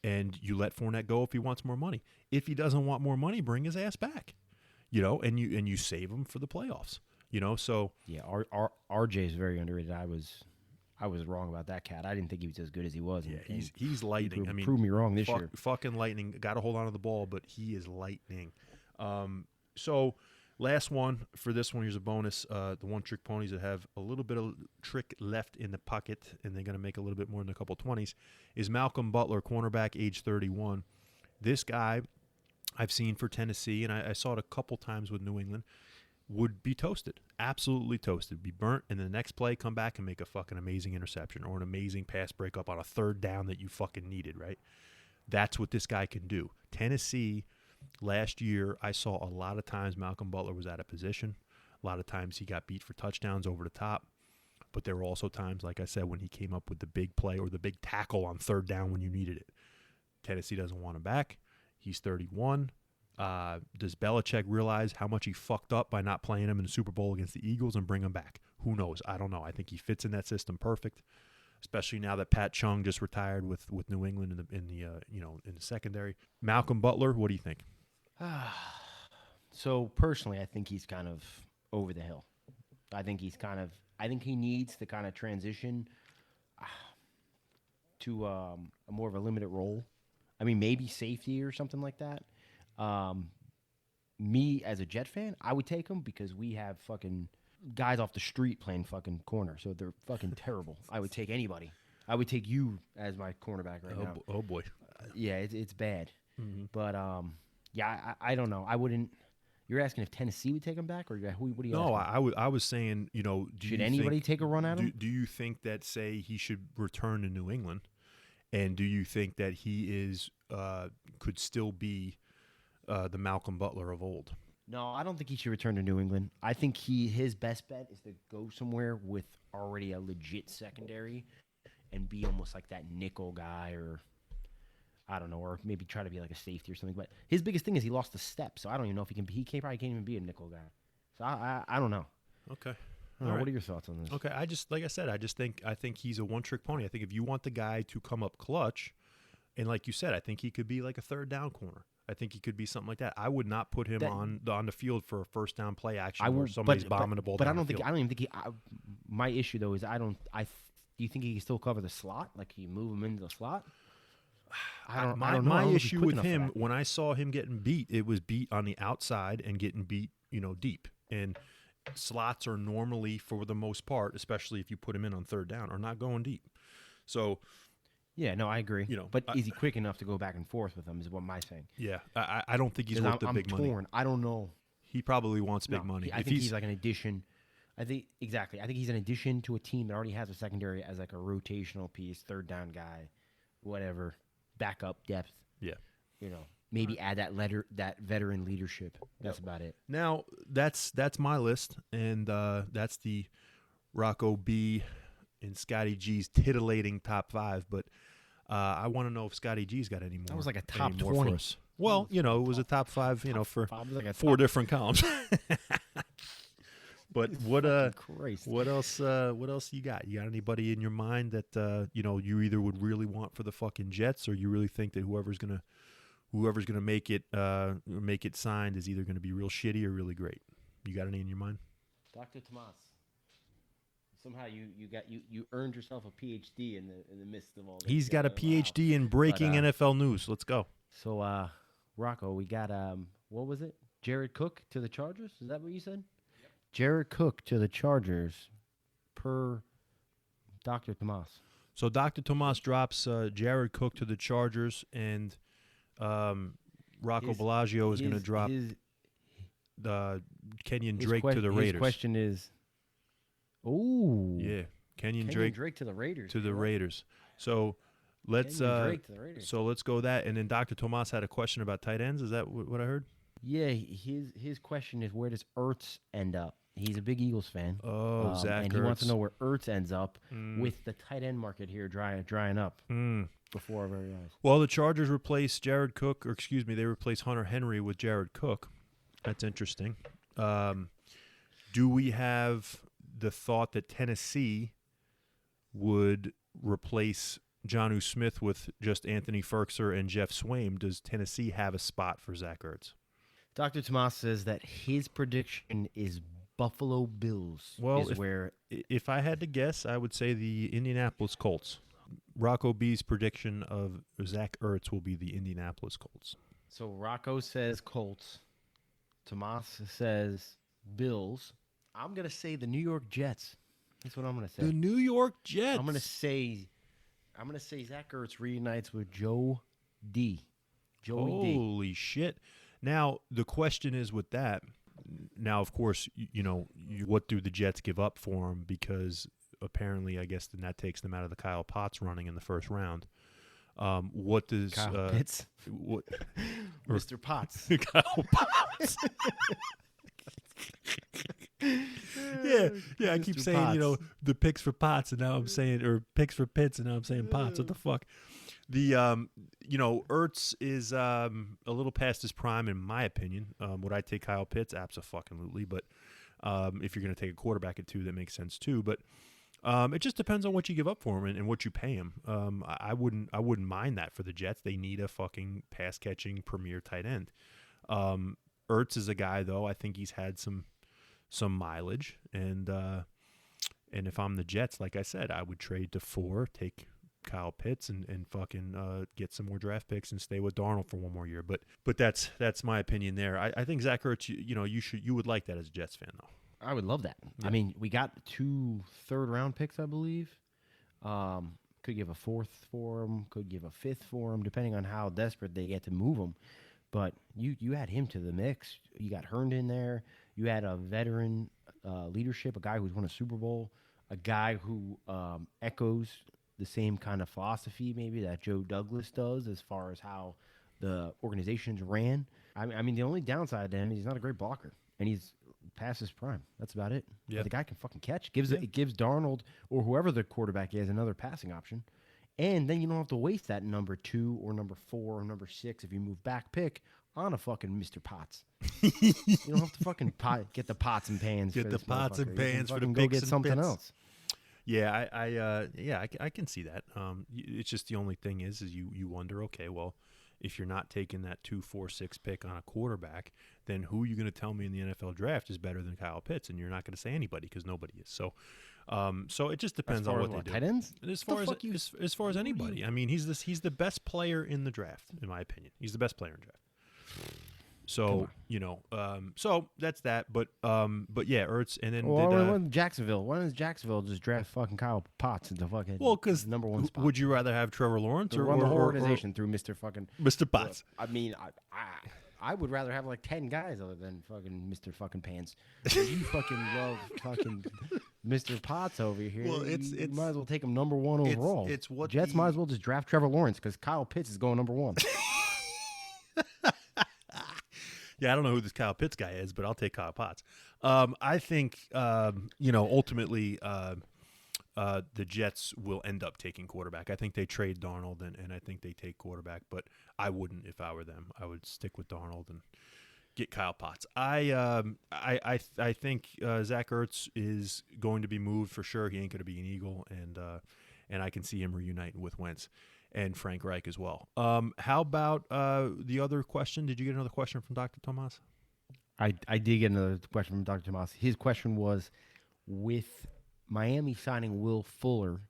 and you let Fournette go if he wants more money. If he doesn't want more money, bring his ass back. And you save him for the playoffs. So yeah, RJ is very underrated. I was wrong about that cat. I didn't think he was as good as he was. Yeah, he's lightning. Prove me wrong this year. Fucking lightning. Got to hold on to the ball, but he is lightning. So Last one for this one. Here's a bonus. The one trick ponies that have a little bit of trick left in the pocket, and they're going to make a little bit more than a couple 20s, is Malcolm Butler, cornerback, age 31. This guy I've seen for Tennessee, and I saw it a couple times with New England, would be toasted. Absolutely toasted. Be burnt, and the next play come back and make a fucking amazing interception or an amazing pass breakup on a third down that you fucking needed, right? That's what this guy can do. Tennessee, last year, I saw a lot of times Malcolm Butler was out of position. A lot of times he got beat for touchdowns over the top. But there were also times, like I said, when he came up with the big play or the big tackle on third down when you needed it. Tennessee doesn't want him back. He's 31. Does Belichick realize how much he fucked up by not playing him in the Super Bowl against the Eagles and bring him back? Who knows? I don't know. I think he fits in that system perfect, especially now that Pat Chung just retired with New England in the secondary. Malcolm Butler, what do you think? So personally, I think he's kind of over the hill. I think he needs to kind of transition to a more of a limited role. I mean, maybe safety or something like that. Me as a Jet fan, I would take him because we have fucking guys off the street playing fucking corner, so they're fucking terrible. I would take anybody. I would take you as my cornerback right now. Oh boy. Yeah, it's bad. Mm-hmm. But yeah, I don't know. I wouldn't. You're asking if Tennessee would take him back, or who? What do you? No, asking? I was saying, should anybody take a run at him? Do you think that, say, he should return to New England, and do you think that he could still be the Malcolm Butler of old? No, I don't think he should return to New England. I think his best bet is to go somewhere with already a legit secondary and be almost like that nickel guy, or I don't know, or maybe try to be like a safety or something. But his biggest thing is he lost the step, so I don't even know if he can. Probably can't even be a nickel guy. So I don't know. Okay. All right. What are your thoughts on this? Okay, like I said, I think he's a one-trick pony. I think if you want the guy to come up clutch, and like you said, I think he could be like a third down corner. I think he could be something like that. I would not put him on the field for a first down play action where somebody's bombing the ball. But I down don't the think. field. I don't even think he. My issue though is do you think he can still cover the slot? Like, can you move him into the slot? I don't know. My issue with him, when I saw him getting beat, it was beat on the outside and getting beat, deep. And slots are normally, for the most part, especially if you put him in on third down, are not going deep. So, yeah, no, I agree. But is he quick enough to go back and forth with him? Is what my thing. Yeah, I don't think he's worth the big money. I don't know. He probably wants big money. I think he's like an addition. I think he's an addition to a team that already has a secondary as like a rotational piece, third down guy, whatever, backup depth. Yeah, maybe add that veteran leadership. That's about it. Now that's my list, and that's the Rocco B and Scotty G's titillating top 5. But I want to know if Scotty G's got any more. That was like a top 20 for us. Well, it was a top 5. For like 4 different columns. But what else you got? You got anybody in your mind that you either would really want for the fucking Jets, or you really think that whoever's gonna make it signed is either gonna be real shitty or really great? You got any in your mind? Dr. Tomas. Somehow you earned yourself a PhD in the midst of all this. He's got a PhD in breaking NFL news. Let's go. So Rocco, we got what was it? Jared Cook to the Chargers? Is that what you said? Jared Cook to the Chargers per Dr. Tomas. So Dr. Tomas drops Jared Cook to the Chargers, and Rocco Bellagio is going to drop Kenyon Drake to the Raiders. His question is, Kenyon Drake to the Raiders. Raiders. So let's go that, and then Dr. Tomas had a question about tight ends. Is that what I heard? Yeah, his question is, where does Ertz end up? He's a big Eagles fan. Oh, Zach Ertz. And he wants to know where Ertz ends up with the tight end market here drying up before our very eyes. Well, the Chargers replaced they replaced Hunter Henry with Jared Cook. That's interesting. Do we have the thought that Tennessee would replace Jonnu Smith with just Anthony Ferkser and Jeff Swaim? Does Tennessee have a spot for Zach Ertz? Dr. Tomas says that his prediction is Buffalo Bills. Well, if I had to guess, I would say the Indianapolis Colts. Rocco B's prediction of Zach Ertz will be the Indianapolis Colts. So Rocco says Colts. Tomas says Bills. I'm gonna say the New York Jets. That's what I'm gonna say. The New York Jets. I'm gonna say Zach Ertz reunites with Joey D. Holy shit. Now, the question is with that, now, of course, what do the Jets give up for him? Because apparently, I guess then that takes them out of the Kyle Potts running in the first round. What does Kyle Pitts? What, Mr. Potts. Kyle Potts. Yeah. I keep Mr. saying, Potts. the picks for Potts, and now I'm saying, or picks for Pitts, and now I'm saying Potts. What the fuck? The Ertz is a little past his prime, in my opinion. Would I take Kyle Pitts? Abso-fucking-lutely. But if you're going to take a quarterback at 2, that makes sense too. But it just depends on what you give up for him and what you pay him. I wouldn't mind that for the Jets. They need a fucking pass catching premier tight end. Ertz is a guy, though. I think he's had some mileage, and if I'm the Jets, like I said, I would trade to 4, take Kyle Pitts, and fucking get some more draft picks and stay with Darnold for one more year. But that's my opinion there. I think Zach Ertz, you would like that as a Jets fan, though. I would love that. Yeah. I mean, we got 2 third-round picks, I believe. Could give a 4th for him, could give a 5th for him, depending on how desperate they get to move him. But you add him to the mix. You got Herndon there. You had a veteran leadership, a guy who's won a Super Bowl, a guy who echoes the same kind of philosophy maybe that Joe Douglas does as far as how the organizations ran. I mean, the only downside to him is he's not a great blocker, and he's past his prime. That's about it. Yeah. But the guy can fucking catch. It gives Darnold or whoever the quarterback is another passing option. And then you don't have to waste that number 2 or number 4 or number 6 if you move back pick on a fucking Mr. Potts. You don't have to fucking get the pots and pans. Get for the this pots and motherfucker. pans for the go picks get and something pits. else. Yeah, I can see that. It's just the only thing is you wonder, okay, well, if you're not taking that 2, 4, 6 pick on a quarterback, then who are you going to tell me in the NFL draft is better than Kyle Pitts? And you're not going to say anybody because nobody is. So it just depends on what they do. Tight ends? As far as anybody, I mean, he's the best player in the draft, in my opinion. He's the best player in the draft. So so that's that. But yeah, Ertz, and then why does Jacksonville just draft fucking Kyle Potts into fucking because number 1 spot? Would you rather have Trevor Lawrence or run the whole or organization through Mr. fucking Mr. Potts? I mean, I would rather have like 10 guys other than fucking Mr. fucking Pants. You fucking love fucking Mr. Potts over here. Well, you it's might as well take him number 1 overall. It's what Jets might as well just draft Trevor Lawrence because Kyle Pitts is going number 1. Yeah, I don't know who this Kyle Pitts guy is, but I'll take Kyle Potts. I think ultimately the Jets will end up taking quarterback. I think they trade Darnold and I think they take quarterback, but I wouldn't if I were them. I would stick with Darnold and get Kyle Potts. I think Zach Ertz is going to be moved for sure. He ain't going to be an Eagle, and I can see him reuniting with Wentz and Frank Reich as well. How about the other question? Did you get another question from Dr. Tomas? I did get another question from Dr. Tomas. His question was, with Miami signing Will Fuller,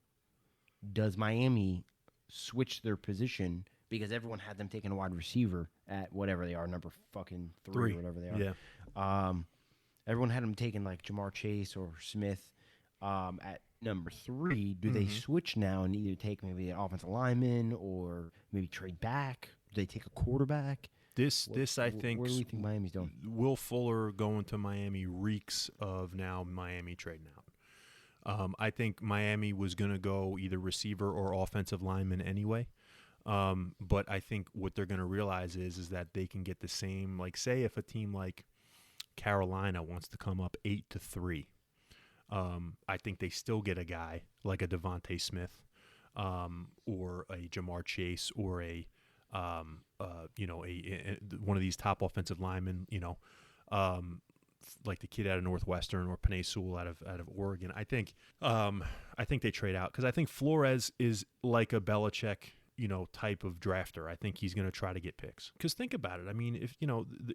does Miami switch their position because everyone had them taking a wide receiver at whatever they are, number fucking 3 or whatever they are. Yeah. Everyone had them taking like Jamar Chase or Smith at number 3. Do they switch now and either take maybe an offensive lineman or maybe trade back? Do they take a quarterback? This I think. Where do we think Miami's doing? Will Fuller going to Miami reeks of now Miami trading out. I think Miami was going to go either receiver or offensive lineman anyway. But I think what they're going to realize is that they can get the same. Like, say if a team like Carolina wants to come up 8-3. I think they still get a guy like a Devontae Smith, or a Jamar Chase, or a one of these top offensive linemen, like the kid out of Northwestern or Penei Sewell out of Oregon. I think they trade out because I think Flores is like a Belichick, type of drafter. I think he's going to try to get picks. Because think about it. I mean, if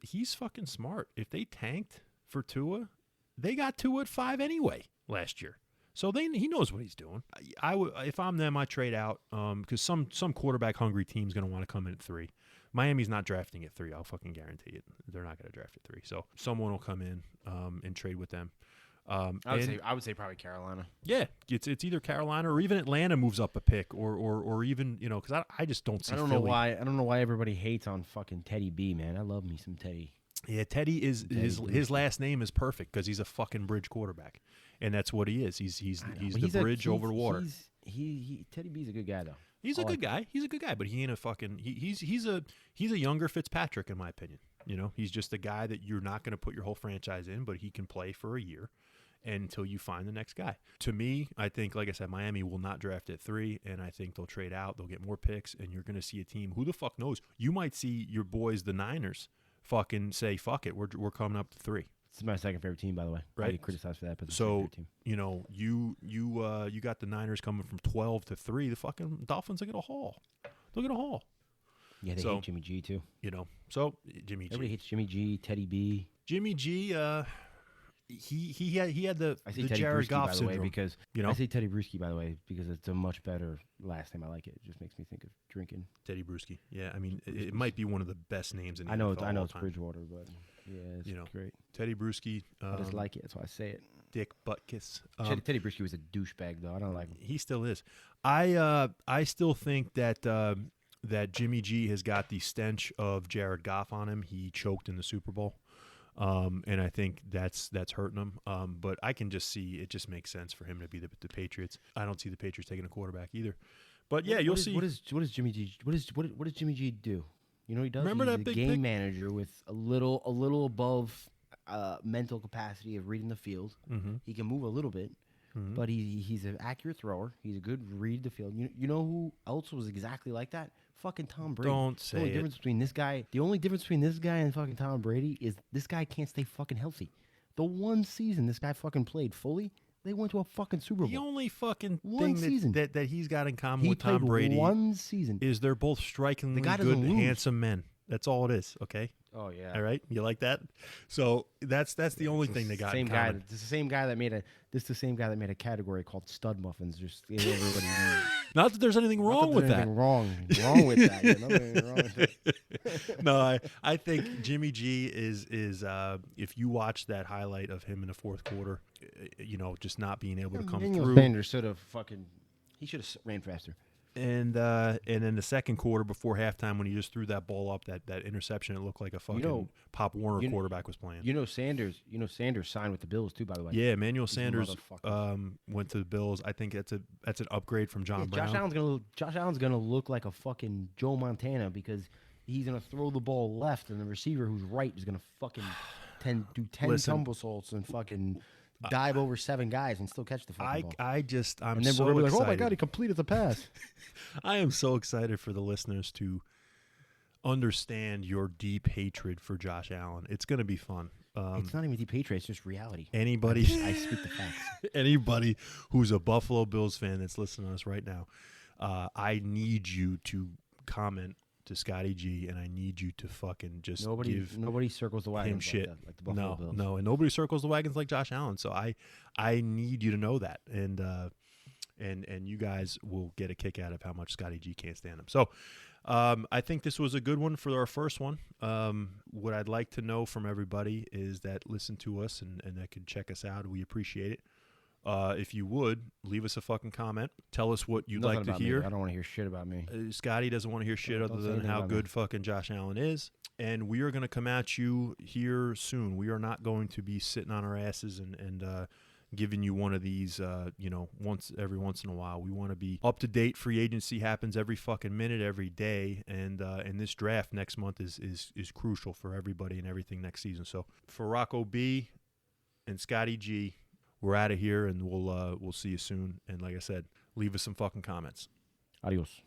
he's fucking smart. If they tanked for Tua, they got Tua at 5 anyway last year. So he knows what he's doing. I would, if I'm them, I trade out because some quarterback hungry team's going to want to come in at 3. Miami's not drafting at 3. I'll fucking guarantee it. They're not going to draft at 3. So someone will come in and trade with them. I would say probably Carolina. Yeah, it's either Carolina or even Atlanta moves up a pick, or even because I just don't see. I don't know why everybody hates on fucking Teddy B, man. I love me some Teddy. Yeah, Teddy is his last name is perfect because he's a fucking bridge quarterback, and that's what he is. He's the bridge over the water. Teddy B's a good guy though. He's a good guy. He's a good guy, but he ain't a fucking. He's a younger Fitzpatrick in my opinion. He's just a guy that you're not going to put your whole franchise in, but he can play for a year until you find the next guy. To me, I think, like I said, Miami will not draft at 3, and I think they'll trade out. They'll get more picks, and you're going to see a team. Who the fuck knows? You might see your boys, the Niners, fucking say, "Fuck it, we're coming up to 3." It's my second favorite team, by the way. Right? I get criticized for that, but so you got the Niners coming from 12 to 3. The fucking Dolphins are going to haul. They're going to haul. Yeah, they hate Jimmy G too. So Jimmy G. Everybody hates Jimmy G, Teddy B. Jimmy G. He had the Jared Bruschi, Goff by the syndrome. way, because I say Teddy Bruschi, by the way, because it's a much better last name. I like it. It just makes me think of drinking. Teddy Bruschi. Yeah, I mean, it might be one of the best names in the I know NFL all it's time. Bridgewater, but yeah, it's great. Teddy Bruschi. I just like it. That's why I say it. Dick Butkus. Teddy Bruschi was a douchebag, though. I don't like him. He still is. I still think that Jimmy G has got the stench of Jared Goff on him. He choked in the Super Bowl. And I think that's hurting him. But I can just see it just makes sense for him to be the Patriots. I don't see the Patriots taking a quarterback either. But yeah, you'll see. What does Jimmy G? What does Jimmy G do? You know what he does? Remember He's that a big game manager with a little above mental capacity of reading the field. Mm-hmm. He can move a little bit, but he's an accurate thrower. He's a good read the field. You know who else was exactly like that? Fucking Tom Brady. Don't say the only difference between this guy. The only difference between this guy and fucking Tom Brady is this guy can't stay fucking healthy. The one season this guy fucking played fully, they went to a fucking Super Bowl. The only fucking one thing that he's got in common with played Tom Brady one season is they're both strikingly guy good, doesn't lose. handsome men. That's all it is. Okay. Oh yeah. All right. You like that? So that's the only thing they got in common. It's the same guy that made a category called stud muffins. Just everybody. Not that there's anything wrong with that. Wrong with that. Yeah, nothing wrong with it. No, I think Jimmy G is if you watch that highlight of him in the fourth quarter, just not being able to come through. Sanders should have ran faster. And then the second quarter before halftime when he just threw that ball up, that interception, it looked like a fucking Pop Warner quarterback was playing. Sanders signed with the Bills too, by the way. Yeah, Emmanuel Sanders went to the Bills. I think that's an upgrade from John Brown. Josh Allen's gonna look like a fucking Joe Montana because he's gonna throw the ball left, and the receiver who's right is gonna fucking do 10 tumble salts and fucking dive over 7 guys and still catch the fucking ball. I'm and then so we're excited. like, oh my God, he completed the pass. I am so excited for the listeners to understand your deep hatred for Josh Allen. It's going to be fun. It's not even deep hatred; it's just reality. Anybody, I speak the facts. Anybody who's a Buffalo Bills fan that's listening to us right now, I need you to comment to Scotty G, and I need you to fucking just give nobody circles the wagons him shit. like the Buffalo Bills. No, and nobody circles the wagons like Josh Allen. So I need you to know that, and you guys will get a kick out of how much Scotty G can't stand him. So I think this was a good one for our first one. What I'd like to know from everybody is that listen to us and that can check us out. We appreciate it. If you would, leave us a fucking comment. Tell us what you'd like to hear. Me. I don't want to hear shit about me. Scotty doesn't want to hear shit other than how good fucking Josh Allen is. And we are going to come at you here soon. We are not going to be sitting on our asses and giving you one of these, every once in a while. We want to be up to date. Free agency happens every fucking minute, every day. And this draft next month is crucial for everybody and everything next season. So for Rocco B and Scotty G, we're out of here, and we'll see you soon. And like I said, leave us some fucking comments. Adios.